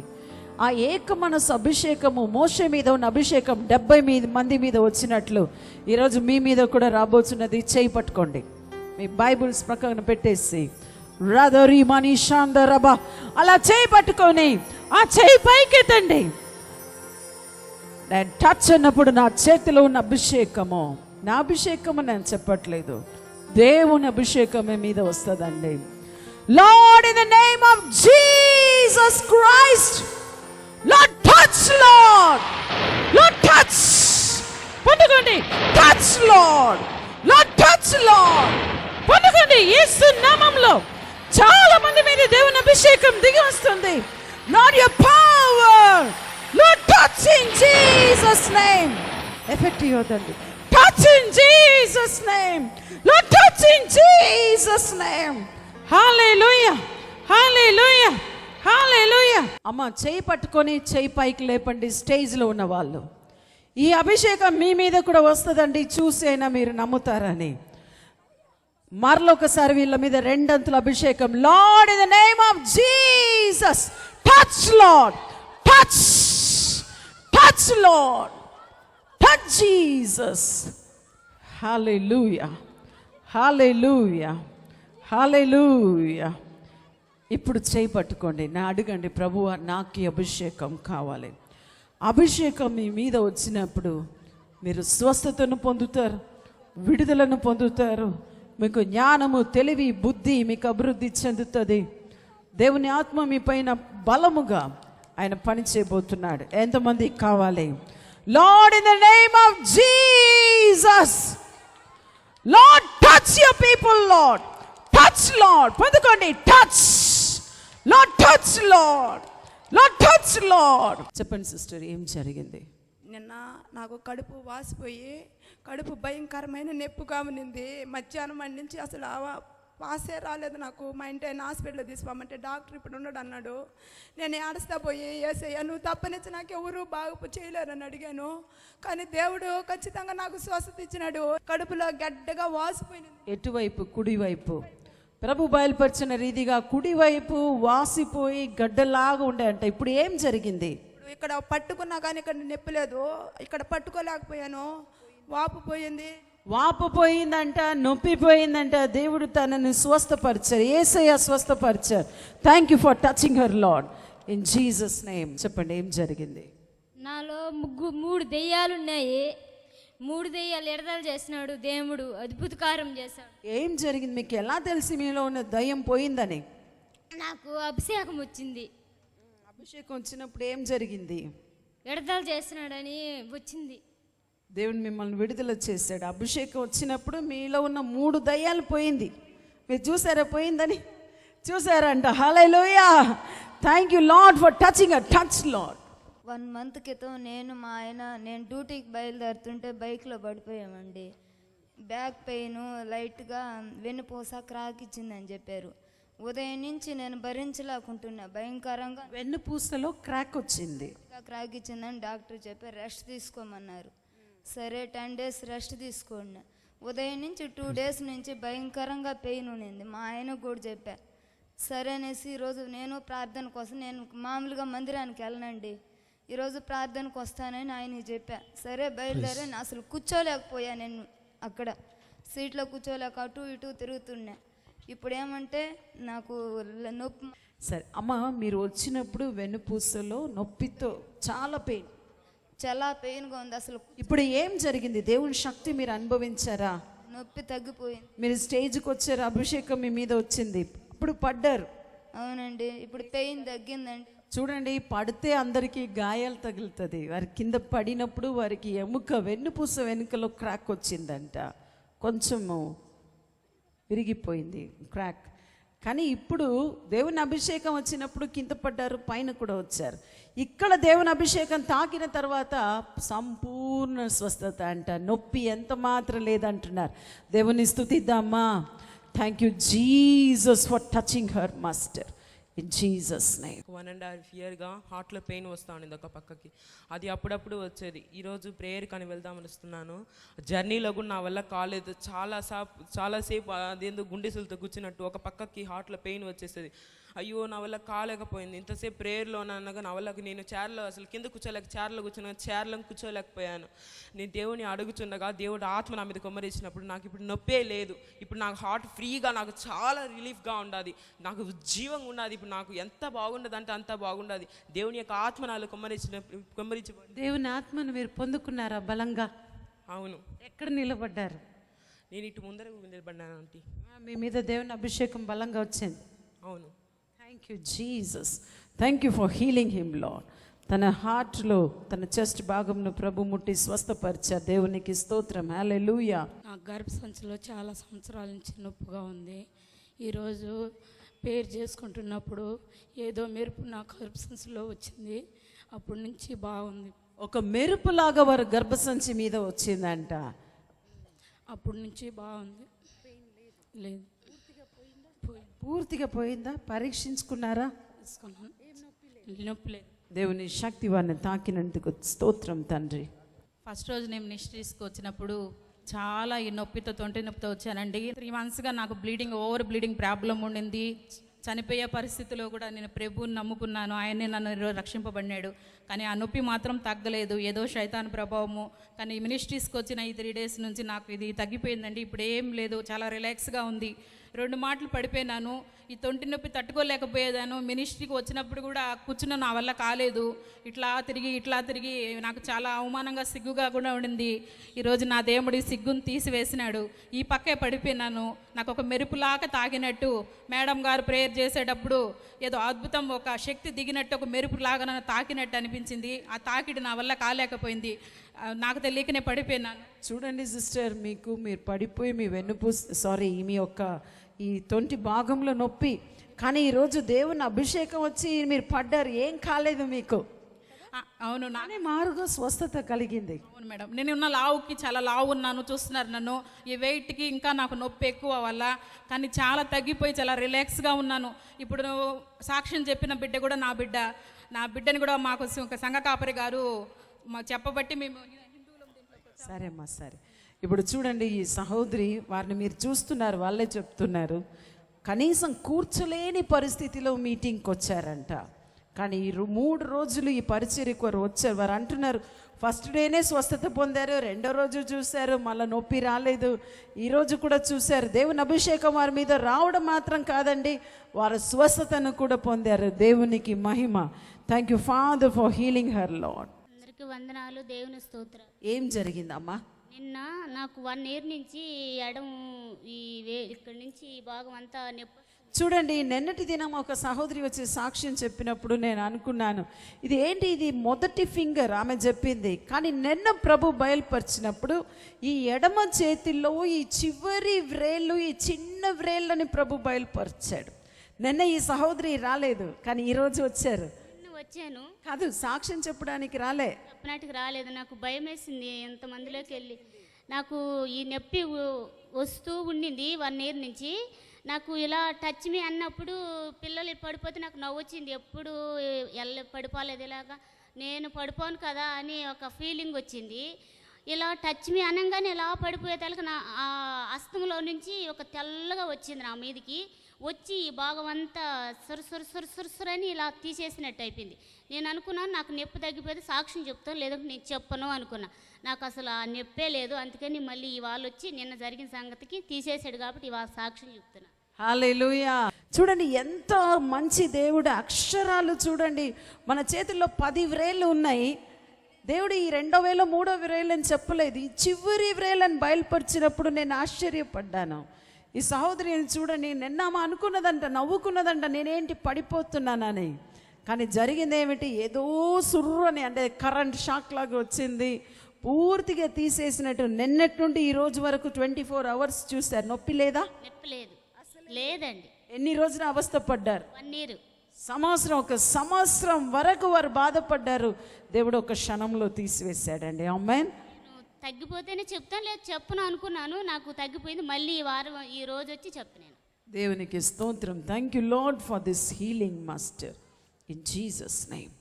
ఆ ఏక మనసు అభిషేకము, మోషే మీద ఉన్న అభిషేకం 70 మంది మీద వచ్చినట్లు ఈరోజు మీ మీద కూడా రాబోతున్నది. చేయి పట్టుకోండి, మీ బైబుల్స్ ప్రక్కన పెట్టేసి రదరి మనీషాందరబా అలా చేయి పట్టుకొని ఆ చేయి పైకెత్తండి. నేను టచ్ అన్నప్పుడు నా చేతిలో ఉన్న అభిషేకము, నా అభిషేకము నేను చెప్పట్లేదు, దేవుని అభిషేకమే మీద వస్తుందండి. Lord, in the name of Jesus Christ, Lord touch, lord touch, పొందుకోండి. Touch lord, lord touch lord, పొందుకోండి. యేసు నామములో చాలా మంది మీద దేవుని అభిషేకం దిగి వస్తుంది. Lord your power, Lord touch in Jesus name. Effective అవుతుంది. Touch in Jesus name, Lord touch in Jesus name. Hallelujah, hallelujah, hallelujah. అమ్మ చేయి పట్టుకొని చేయి పైకి లేపండి. స్టేజ్లో ఉన్న వాళ్ళు, ఈ అభిషేకం మీ మీద కూడా వస్తుందండి. చూసైనా మీరు నమ్ముతారని. మరొకసారి వీళ్ళ మీద 2 అంతుల అభిషేకం. Lord, in the name of Jesus, touch lord, touch, touch lord, touch Jesus. Hallelujah, hallelujah, hallelujah. ఇప్పుడు చేయి పట్టుకోండి, నా అడగండి, ప్రభువా నాకు ఈ అభిషేకం కావాలి. అభిషేకం మీ మీద వచ్చినప్పుడు మీరు స్వస్థతను పొందుతారు, విడుదలను పొందుతారు. మీకు జ్ఞానము, తెలివి, బుద్ధి మీకు అభివృద్ధి చెందుతుంది. దేవుని ఆత్మ మీ పైన బలముగా ఆయన పని చేయబోతున్నాడు. ఎంతమంది కావాలి? Lord, in the name of Jesus, lord touch your people, lord touch, lord పొందుకోండి. Touch lord, touch lord, lord touch lord. చెప్పండి సిస్టర్, ఏం జరిగింది? నిన్న నాకు కడుపు వాసిపోయి కడుపు భయంకరమైన నొప్పిగా ఉన్నింది. మధ్యాహ్నం నుంచి అసలు వాసే రాలేదు నాకు. మా ఇంటి ఆయన హాస్పిటల్లో తీసుకోమంటే డాక్టర్ ఇప్పుడు ఉన్నాడు అన్నాడు. నేను ఏడుస్తా పోయి, ఏసయ్య నువ్వు తప్పనిచ్చి నాకు ఎవరు బాగు చేయలేరని అడిగాను. కానీ దేవుడు ఖచ్చితంగా నాకు స్వస్థత ఇచ్చినాడు. కడుపులో గడ్డగా వాసిపోయింది. ఎటువైపు? కుడివైపు. ప్రభు బయలుపరిచిన రీతిగా కుడివైపు వాసిపోయి గడ్డలాగా ఉండే అంట. ఇప్పుడు ఏం జరిగింది? ఇక్కడ పట్టుకున్నా కానీ ఇక్కడ నొప్పి లేదు. ఇక్కడ పట్టుకోలేకపోయాను, వాపు పోయింది. వాపు పోయిందంట, నొప్పి పోయిందంట. దేవుడు తనని స్వస్థపరిచారు, యేసయ్య స్వస్థపరిచారు. Thank you for touching her lord in Jesus name. చెప్పండి, ఏం జరిగింది? నాలో 3 దెయ్యాలు ఉన్నాయి. 3 దెయ్యాలు ఎడదల చేసినాడు దేవుడు, అద్భుత కార్యం చేశాడు. ఏం జరిగింది? మీకు ఎలా తెలిసి మీలో ఉన్న దయ్యం పోయిందని? నాకు అభిషేకం వచ్చింది. అభిషేకం వచ్చినప్పుడు ఏం జరిగింది? ఎడదల చేసినాడని వచ్చింది. దేవుడు మిమ్మల్ని విడుదల చేశాడు. అభిషేకం వచ్చినప్పుడు మీలో ఉన్న 3 దయ్యాలు పోయింది. మీరు చూసారా పోయిందని? చూసారంట. Hallelujah, thank you lord for touching uh touch lord. 1 month క్రితం నేను డ్యూటీకి బయలుదేరుతుంటే బైక్లో పడిపోయామండి. బ్యాక్ పెయిన్, లైట్గా వెన్నుపూస క్రాక్ ఇచ్చిందని చెప్పారు. ఉదయం నుంచి నేను భరించలేకుంటున్నా, భయంకరంగా వెన్నుపూసలో క్రాక్ వచ్చింది. క్రాక్ ఇచ్చిందని డాక్టర్ చెప్పారు. రెస్ట్ తీసుకోమన్నారు. సరే 10 days రెస్ట్ తీసుకోండి. ఉదయం నుంచి 2 days నుంచి భయంకరంగా పెయిన్ ఉన్నింది. మా ఆయనకు కూడా చెప్పా. సరే అనేసి ఈరోజు నేను ప్రార్థన కోసం, నేను మామూలుగా మందిరానికి వెళ్ళనండి, ఈరోజు ప్రార్థనకు వస్తానని ఆయనకి చెప్పా. సరే బయలుదేరా. అసలు కూర్చోలేకపోయా, నేను అక్కడ సీట్లో కూర్చోలేక అటు ఇటు తిరుగుతున్నా. ఇప్పుడు ఏమంటే నాకు నొప్పి. సరే అమ్మ, మీరు వచ్చినప్పుడు వెన్నుపూసలో నొప్పితో చాలా పెయిన్గా ఉంది. అసలు ఇప్పుడు ఏం జరిగింది? దేవుని శక్తి మీరు అనుభవించారా? నొప్పి తగ్గిపోయింది. మీరు స్టేజ్కి వచ్చారు, అభిషేకం మీ మీద వచ్చింది, ఇప్పుడు పడ్డారు. అవునండి, ఇప్పుడు పెయిన్ తగ్గిందండి. చూడండి, పడితే అందరికీ గాయాలు తగులుతుంది. వారి కింద పడినప్పుడు వారికి ఎముక, వెన్నుపూస వెనుకలో క్రాక్ వచ్చిందంట, కొంచెము విరిగిపోయింది క్రాక్. కానీ ఇప్పుడు దేవుని అభిషేకం వచ్చినప్పుడు కింద పడ్డారు, పైన కూడా వచ్చారు. ఇక్కడ దేవుని అభిషేకం తాకిన తర్వాత సంపూర్ణ స్వస్థత అంట, నొప్పి ఎంత మాత్రం లేదంటున్నారు. దేవుని స్తుతిద్దామా. Thank you Jesus for touching her master in Jesus name. 1.5 yearగా హార్ట్లో పెయిన్ వస్తూ ఉండేది ఒక పక్కకి. అది అప్పుడప్పుడు వచ్చేది. ఈరోజు ప్రేయర్ కానీ వెళ్దామని వస్తున్నాను. జర్నీలో కూడా నా వల్ల కాలేదు. చాలాసేపు అదేందో గుండెసులతో కూర్చున్నట్టు ఒక పక్కకి హార్ట్లో పెయిన్ వచ్చేసేది. అయ్యో నా వల్ల కాలేకపోయింది. ఇంతసేపు ప్రేయర్లో అనగా నా వల్ల నేను చైర్లో అసలు కింద చైర్లో కూర్చోలేకపోయాను. నేను దేవుని అడుగుచుండగా దేవుడు ఆత్మ నా మీద కొమ్మరించినప్పుడు నాకు ఇప్పుడు నొప్పే లేదు. ఇప్పుడు నాకు హార్ట్ ఫ్రీగా, నాకు చాలా రిలీఫ్గా ఉండదు, నాకు జీవంగా ఉన్నది. ఇప్పుడు నాకు ఎంత బాగుండదు అంటే అంత బాగుండదు. దేవుని యొక్క ఆత్మ నాలో కొమ్మరించి దేవుని ఆత్మను మీరు పొందుకున్నారా బలంగా? అవును. ఎక్కడ నిలబడ్డారు? నేను ఇటు ముందర నిలబడ్డాను ఆంటీ. మీ మీద దేవుని అభిషేకం బలంగా వచ్చింది. అవును. Thank you Jesus. Thank you for healing him lord. తన హార్ట్లో, తన చెస్ట్ భాగంను ప్రభు ముట్టి స్వస్థపరిచారు. దేవునికి స్తోత్రం. హల్లెలూయా. నా గర్భసంచిలో చాలా సంవత్సరాల నుంచి నొప్పిగా ఉంది. ఈరోజు పేరు చేసుకుంటున్నప్పుడు ఏదో మెరుపు నా గర్భసంచిలో వచ్చింది. అప్పటి నుంచి బాగుంది. ఒక మెరుపులాగా వారు గర్భసంచి మీద వచ్చిందంట. అప్పటి నుంచి బాగుంది. లేదు, పూర్తిగా పోయిందా? పరీక్షించుకున్నారా? తీసుకున్నాను. నొప్పి లేదు. దేవుని శక్తి వారిని తాకినందుకు స్తోత్రం తండ్రి. ఫస్ట్ రోజు నేను మినిస్ట్రీస్కి వచ్చినప్పుడు చాలా ఈ నొప్పితో, తొంటి నొప్పితో వచ్చానండి. 3 monthsగా నాకు ఓవర్ బ్లీడింగ్ ప్రాబ్లం ఉండింది. చనిపోయే పరిస్థితిలో కూడా నేను ప్రభువుని నమ్ముకున్నాను. ఆయనే నన్ను రక్షింపబడినాడు. కానీ ఆ నొప్పి మాత్రం తగ్గలేదు. ఏదో శైతాన్ ప్రభావము. కానీ మినిస్ట్రీస్కి వచ్చిన ఈ 3 days నుంచి నాకు ఇది తగ్గిపోయిందండి. ఇప్పుడు ఏం లేదు, చాలా రిలాక్స్గా ఉంది. 2 మాటలు పడిపోయినాను. ఈ తొంటి నొప్పి తట్టుకోలేకపోయేదాను. మినిస్ట్రీకి వచ్చినప్పుడు కూడా కూర్చున్న నా వల్ల కాలేదు. ఇట్లా తిరిగి నాకు చాలా అవమానంగా, సిగ్గుగా కూడా ఉండింది. ఈరోజు నా దేవుడి సిగ్గును తీసివేసినాడు. ఈ పక్కే పడిపోయినాను. నాకు ఒక మెరుపులాగా తాగినట్టు, మేడం గారు ప్రేయర్ చేసేటప్పుడు ఏదో అద్భుతం, ఒక శక్తి దిగినట్టు, ఒక మెరుపులాగా నన్ను తాకినట్టు అనిపించింది. ఆ తాకిడి నా వల్ల కాలేకపోయింది. నాకు తెలియకనే పడిపోయినాను. చూడండి సిస్టర్, మీరు పడిపోయి మీ మీ యొక్క ఈ తొంటి భాగంలో నొప్పి, కానీ ఈరోజు దేవుని అభిషేకం వచ్చి మీరు పడ్డారు, ఏం కాలేదు మీకు. అవును, నానే మారుగా స్వస్థత కలిగింది. అవును మేడం, నేను ఉన్న లావుకి చాలా లావు ఉన్నాను, చూస్తున్నారు నన్ను. ఈ వెయిట్కి ఇంకా నాకు నొప్పి ఎక్కువ వల్ల, కానీ చాలా తగ్గిపోయి చాలా రిలాక్స్గా ఉన్నాను. ఇప్పుడు సాక్ష్యం చెప్పిన బిడ్డ కూడా నా బిడ్డని కూడా మాకు సంఘ కాపరి గారు మాకు చెప్పబట్టి మేము సరే అమ్మా, సరే. ఇప్పుడు చూడండి, ఈ సహోదరి, వారిని మీరు చూస్తున్నారు, వాళ్ళే చెప్తున్నారు, కనీసం కూర్చోలేని పరిస్థితిలో మీటింగ్కి వచ్చారంట. కానీ 3 రోజులు ఈ పరిచర్యకు వారు వచ్చారు. వారు అంటున్నారు, ఫస్ట్ డేనే స్వస్థత పొందారు, 2వ రోజు చూశారు, మళ్ళీ నొప్పి రాలేదు, ఈరోజు కూడా చూశారు. దేవుని అభిషేకం వారి మీద రావడం మాత్రం కాదండి, వారు స్వస్థతను కూడా పొందారు. దేవునికి మహిమ. Thank you father for healing her lord. అందరికీ వందనాలు, దేవుని స్తోత్రం. ఏం జరిగిందమ్మా? నిన్న నాకు 1 year నుంచి ఇక్కడి నుంచి ఈ భాగం అంతా నొప్పి. చూడండి, నిన్నటి దినం ఒక సహోదరి వచ్చి సాక్ష్యం చెప్పినప్పుడు నేను అనుకున్నాను, ఇది ఏంటి, ఇది మొదటి ఫింగర్ ఆమె చెప్పింది. కానీ నిన్న ప్రభు బయలుపరిచినప్పుడు ఈ ఎడమ చేతిలో ఈ చివరి వ్రేళ్ళు, ఈ చిన్న వ్రేళ్ళని ప్రభు బయలుపరిచాడు. నిన్న ఈ సహోదరి రాలేదు, కానీ ఈరోజు వచ్చారు. వచ్చాను కాదు, సాక్ష్యం చెప్పడానికి చెప్పడానికి రాలేదు. నాకు భయం వేసింది ఎంతమందిలోకి వెళ్ళి. నాకు ఈ నొప్పి వస్తూ ఉండింది 1 year నుంచి. నాకు ఇలా టచ్ మీ అన్నప్పుడు పిల్లలు పడిపోతే నాకు నవ్వు వచ్చింది. ఎప్పుడు పడిపోలేదు ఇలాగా, నేను పడిపోను కదా అని ఒక ఫీలింగ్ వచ్చింది. ఇలా టచ్ మీ అనగానే ఇలా పడిపోయేదానికి నా హస్తంలో నుంచి ఒక తెల్లగా వచ్చింది నా మీదకి. వచ్చి ఈ భాగం అంతా సురసురని ఇలా తీసేసినట్టు అయిపోయింది. నేను అనుకున్నాను నాకు నొప్పి తగ్గిపోతే సాక్ష్యం చెప్తాను, లేదంటే నేను చెప్పను అనుకున్నా. నాకు అసలు ఆ నొప్పే లేదు. అందుకని మళ్ళీ ఇవాళ వచ్చి నిన్న జరిగిన సంగతికి తీసేసాడు కాబట్టి ఇవాళ సాక్ష్యం చెప్తున్నా. హల్లెలూయా. చూడండి ఎంత మంచి దేవుడు. అక్షరాలు చూడండి, మన చేతుల్లో 10 వ్రేళ్ళు ఉన్నాయి. దేవుడు ఈ 2వ వేలో 3వ వ్రేళ్ళు అని చెప్పలేదు, ఈ చివరి వ్రేళ్ళని బయలుపరిచినప్పుడు నేను ఆశ్చర్యపడ్డాను. ఈ సహోదరిని చూడండి, నిన్న అనుకున్నదంట, నవ్వుకున్నదంట, నేనేంటి పడిపోతున్నానని. కానీ జరిగింది ఏమిటి, ఏదో సుర్రు అని, అంటే కరెంట్ షాక్ లాగా వచ్చింది, పూర్తిగా తీసేసినట్టు. నిన్నటి నుండి ఈ రోజు వరకు 24 hours చూశారు. నొప్పి లేదా? నొప్పి లేదు, లేదండి. ఎన్ని రోజులు అవస్థపడ్డారు? 1 year. ఒక సంవత్సరం వరకు వారు బాధపడ్డారు. దేవుడు ఒక క్షణంలో తీసివేశాడండి. ఆమేన్. నేను తగ్గిపోతేనే చెప్తాను, లేదు చెప్పను అనుకున్నాను. నాకు తగ్గిపోయింది. మళ్ళీ ఈ రోజు వచ్చి చెప్తున్నాను. దేవునికి స్తోత్రం. Thank you lord for this healing master in Jesus name.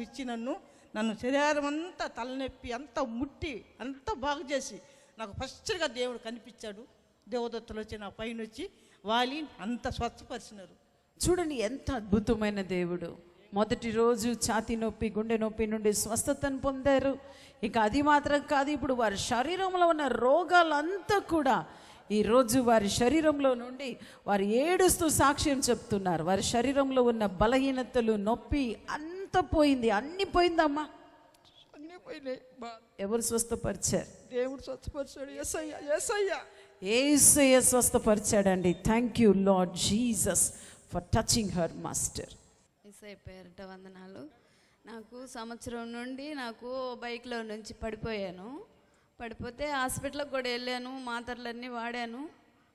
ఇచ్చి నన్ను శరీరం అంతా తలనొప్పి అంతా ముట్టి అంతా బాగు చేసి నాకు ఫస్ట్గా దేవుడు కనిపించాడు. దేవదత్తులు వచ్చి నా పైన వచ్చి వాలి అంత స్వచ్ఛపరిచినారు. చూడండి ఎంత అద్భుతమైన దేవుడు. మొదటి రోజు ఛాతీ నొప్పి, గుండె నొప్పి నుండి స్వస్థతను పొందారు. ఇక అది మాత్రం కాదు, ఇప్పుడు వారి శరీరంలో ఉన్న రోగాలంతా కూడా ఈరోజు వారి శరీరంలో నుండి వారు ఏడుస్తూ సాక్ష్యం చెప్తున్నారు. వారి శరీరంలో ఉన్న బలహీనతలు, నొప్పి అంత పోయింది. అన్ని పోయిందమ్మా, అన్నీ పోయినాయి. ఎవరు స్వస్థపరిచారు? దేవుడు స్వచ్ఛపరిచాడు. యేసయ్య యేసయ్య స్వస్థపరిచాడండి. Thank you lord Jesus for touching her master. ఎస్ఐ పేరిట వందనాలు. నాకు సంవత్సరం నుండి బైక్లో నుంచి పడిపోతే హాస్పిటల్కి కూడా వెళ్ళాను, మాత్రలన్నీ వాడాను,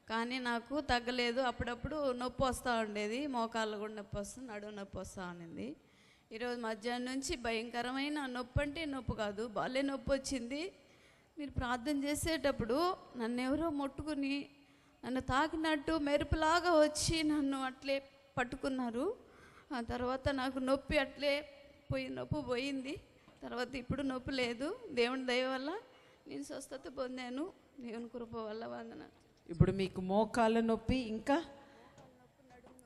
కానీ నాకు తగ్గలేదు. అప్పుడప్పుడు నొప్పి వస్తూ ఉండేది, మోకాళ్ళు కూడా నొప్పి వస్తుంది, నడుము నొప్పి వస్తూ ఉండింది. ఈరోజు మధ్యాహ్నం నుంచి భయంకరమైన నొప్పి, అంటే నొప్పి కాదు, బాలే నొప్పి వచ్చింది. మీరు ప్రార్థన చేసేటప్పుడు నన్ను ఎవరో ముట్టుకుని నన్ను తాకినట్టు మెరుపులాగా వచ్చి నన్ను అట్లే పట్టుకున్నారు. ఆ తర్వాత నాకు నొప్పి అట్లే నొప్పి పోయింది. తర్వాత ఇప్పుడు నొప్పి లేదు. దేవుని దయ వల్ల నేను స్వస్థత పొందాను. దేవుని కృప వల్ల వందనాలు. ఇప్పుడు మీకు మోకాళ్ళ నొప్పి, ఇంకా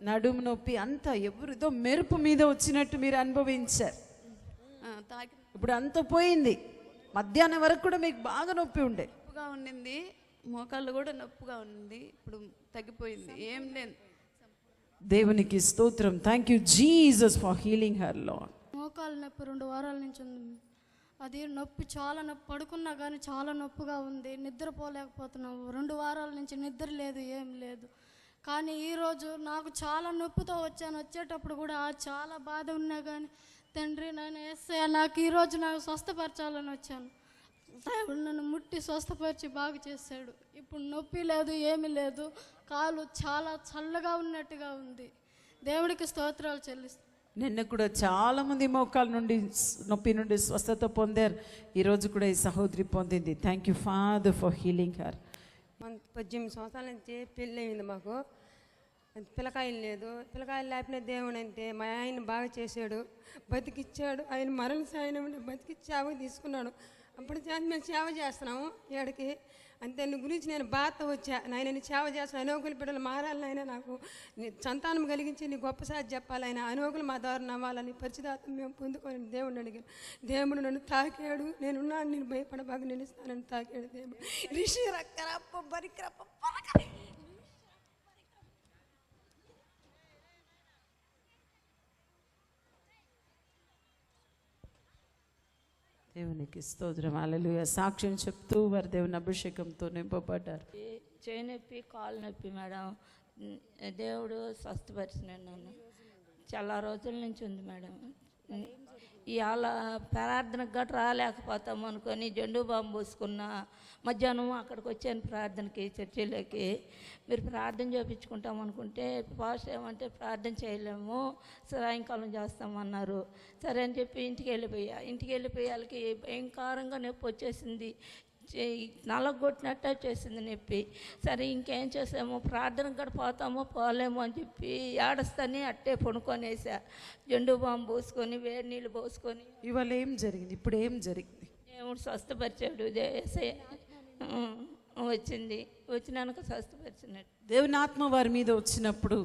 నడుము నొప్పి అంతా ఎవరిదో మెరుపు మీద వచ్చినట్టు మీరు అనుభవించారు. ఇప్పుడు అంత పోయింది. మధ్యాహ్నం వరకు కూడా మీకు బాగా నొప్పి నొప్పిగా ఉండింది, మోకాళ్ళు కూడా నొప్పిగా ఉంది. ఇప్పుడు తగ్గిపోయింది, ఏం లేదు. దేవునికి స్తోత్రం. Thank you Jesus for healing her lord. మోకాలు నొప్పి 2 వారాల నుంచి ఉంది. అది నొప్పి చాలా నొప్పి, పడుకున్నా కానీ చాలా నొప్పిగా ఉంది. నిద్రపోలేకపోతున్నాము. 2 వారాల నుంచి నిద్ర లేదు, ఏం లేదు. కానీ ఈరోజు నాకు చాలా నొప్పితో వచ్చేటప్పుడు కూడా చాలా బాధ ఉన్నా కానీ తండ్రి నన్ను యేసయ్య నాకు స్వస్థపరచాలని వచ్చాను. దేవుడు నన్ను ముట్టి స్వస్థపరిచి బాగు చేశాడు. ఇప్పుడు నొప్పి లేదు, ఏమీ లేదు. కాలు చాలా చల్లగా ఉన్నట్టుగా ఉంది. దేవుడికి స్తోత్రాలు చెల్లిస్తాను. నిన్న కూడా చాలామంది మోకాల నుండి నొప్పి నుండి స్వస్థత పొందారు. ఈరోజు కూడా ఈ సహోదరి పొందింది. Thank you father for healing her. 18 సంవత్సరాల నుంచి పెళ్ళి అయింది మాకు. పిల్లకాయలు లేదు. పిల్లకాయలు లేపిన దేవుడు అంటే మా ఆయన బాగా చేశాడు, బతికిచ్చాడు. ఆయన మరణ సాయం బతికిచ్చి సేవ తీసుకున్నాడు. అప్పుడు మేము సేవ చేస్తున్నాము ఏడికి. అంతే నీ గురించి నేను బాధతో వచ్చా. నాయన నీ సేవ చేస్తాను, అనుకుల బిడ్డలు మారాలని ఆయన నాకు సంతానం కలిగించి నీ గొప్ప సాధి చెప్పాలి. ఆయన అనుకులు మా ద్వారా నవ్వాలని పరిచిదాత్మ మేము పొందుకొని దేవుడిని అడిగాను. దేవుడు నన్ను తాకాడు. నేనున్నాను, నేను భయపడబాగా నేను ఇస్తానని తాకాడు దేవుడు. రిషి రక్కరప్ప బరికరప్ప. దేవునికి స్తోత్రం. హల్లెలూయా. సాక్ష్యం చెప్తూ వారి దేవుని అభిషేకంతో నింపబడ్డారు. చేయి నొప్పి, కాలు నొప్పి మేడం. దేవుడు స్వస్థపరిచినాడు నన్ను. చాలా రోజుల నుంచి ఉంది మేడం. ఇవాళ ప్రార్థనకు గట్రా రాలేకపోతాము అనుకొని జెండు బాంబు పూసుకున్నా. మధ్యాహ్నం అక్కడికి వచ్చాను ప్రార్థనకి, చర్చిలోకి. మీరు ప్రార్థన చేయించుకుంటాం అనుకుంటే పాస్ట్ ఏమంటే ప్రార్థన చేయలేము, సాయంకాలం చేస్తామన్నారు. సరే అని చెప్పి ఇంటికి వెళ్ళిపోయాలకి భయంకరంగా నొప్పి వచ్చేసింది. నలగొట్టినట్టు వచ్చేసింది నొప్పి. సరే ఇంకేం చేసాము, ప్రార్థనకు కూడా పోతామో పోలేమో అని చెప్పి ఏడస్తానే అట్టే పడుకొనేసా. జెండు బాంబు పోసుకొని వేడి నీళ్ళు పోసుకొని. ఇవాళ ఏం జరిగింది? ఇప్పుడు ఏం జరిగింది? దేవుడు స్వస్థపరిచాడు. వచ్చినాక స్వస్థపరిచినట్టు. దేవుని ఆత్మ వారి మీద వచ్చినప్పుడు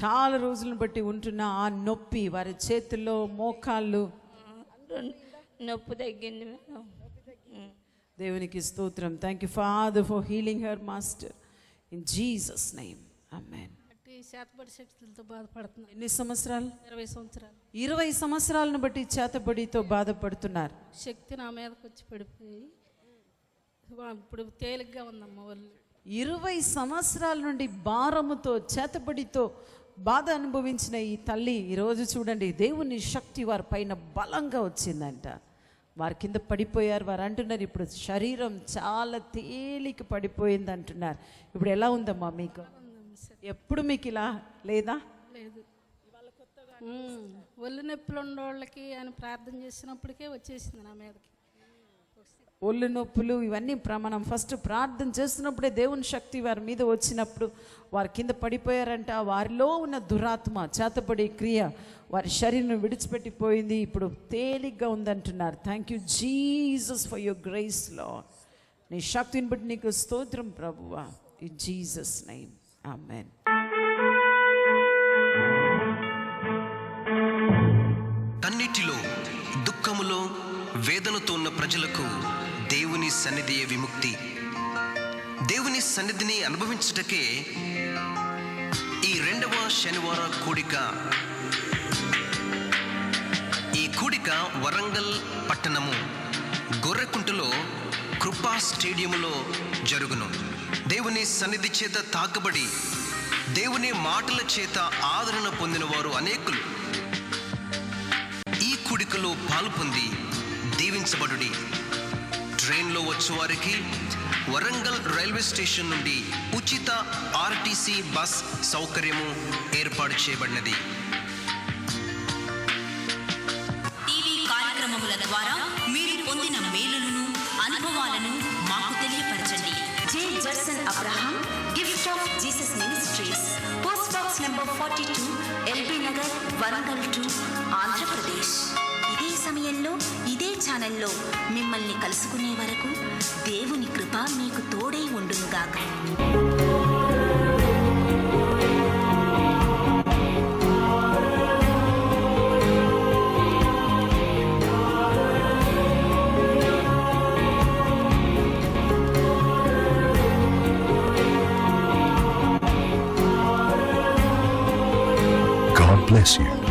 చాలా రోజులను బట్టి ఉంటున్న ఆ నొప్పి వారి చేతుల్లో, మోకాళ్ళు నొప్పి తగ్గింది మేడం. దేవునికి స్తోత్రం. Thank you father for healing her master in Jesus name. Amen. చేతబడి శక్తులతో బాధపడుతున్నారు. ఎన్ని సంవత్సరాలు? 20 సంవత్సరాలు. 20 సంవత్సరాలను బట్టి చేతబడితో బాధపడుతున్నారు. శక్తి నా మీదకి వచ్చి పడిపోయి ఇప్పుడు తేలిగ్గా ఉందమ్మ వాళ్ళు. 20 సంవత్సరాల నుండి భారముతో, చేతబడితో బాధ అనుభవించిన ఈ తల్లి ఈరోజు చూడండి దేవుని శక్తి వారి పైన బలంగా వచ్చిందంట. వారి కింద పడిపోయారు. వారు అంటున్నారు ఇప్పుడు శరీరం చాలా తేలిక పడిపోయింది అంటున్నారు. ఇప్పుడు ఎలా ఉందమ్మా మీకు? ఎప్పుడు మీకు ఇలా లేదా? లేదు. ఒళ్ళు నొప్పులు ఉన్నోళ్ళకి అని ప్రార్థన చేసినప్పటికే వచ్చేసింది నా మీదకి. ఒళ్ళు నొప్పులు ఇవన్నీ మనం ఫస్ట్ ప్రార్థన చేస్తున్నప్పుడే దేవుని శక్తి వారి మీద వచ్చినప్పుడు వారి కింద పడిపోయారంట. వారిలో ఉన్న దురాత్మ చేతపడి క్రియ వారి శరీరం విడిచిపెట్టిపోయింది. ఇప్పుడు తేలిగ్గా ఉందంటున్నారు. Thank you Jesus for your grace lord. నీ శక్తిని బట్టి నీకు స్తోత్రం ప్రభువా, ఇన్ జీసస్ నేమ్ ఆమేన్. కన్నిటిలో దుఃఖములో వేదనతో ఉన్న ప్రజలకు దేవుని సన్నిధియే విముక్తి. దేవుని సన్నిధిని అనుభవించుటకే ఈ 2వ శనివార కూడిక. ఈ కూడిక వరంగల్ పట్టణము గొర్రెకుంటలో కృపా స్టేడియంలో జరుగును. దేవుని సన్నిధి చేత తాకబడి దేవుని మాటల చేత ఆదరణ పొందిన వారు అనేకులు ఈ కూడికలో పాల్పొంది దీవించబడుడి. ట్రైన్లో వచ్చేవారికి వరంగల్ రైల్వే స్టేషన్ నుండి ఉచిత ఆర్టీసీ బస్ సౌకర్యము ఏర్పాటు చేయబడినది. టీవీ కార్యక్రమముల ద్వారా మీరు పొందిన మేలులను అనుభవాలను మాకు తెలియపరచండి. J Jerson Abraham, gift of Jesus ministries, post box number 42, LB Nagar, Warangal 2, Andhra Pradesh. ఇదే సమయంలో ఇదే ఛానల్లో మిమ్మల్ని కలుసుకునే వరకు దేవుని కృప మీకు తోడై ఉండునుగాక. God bless you.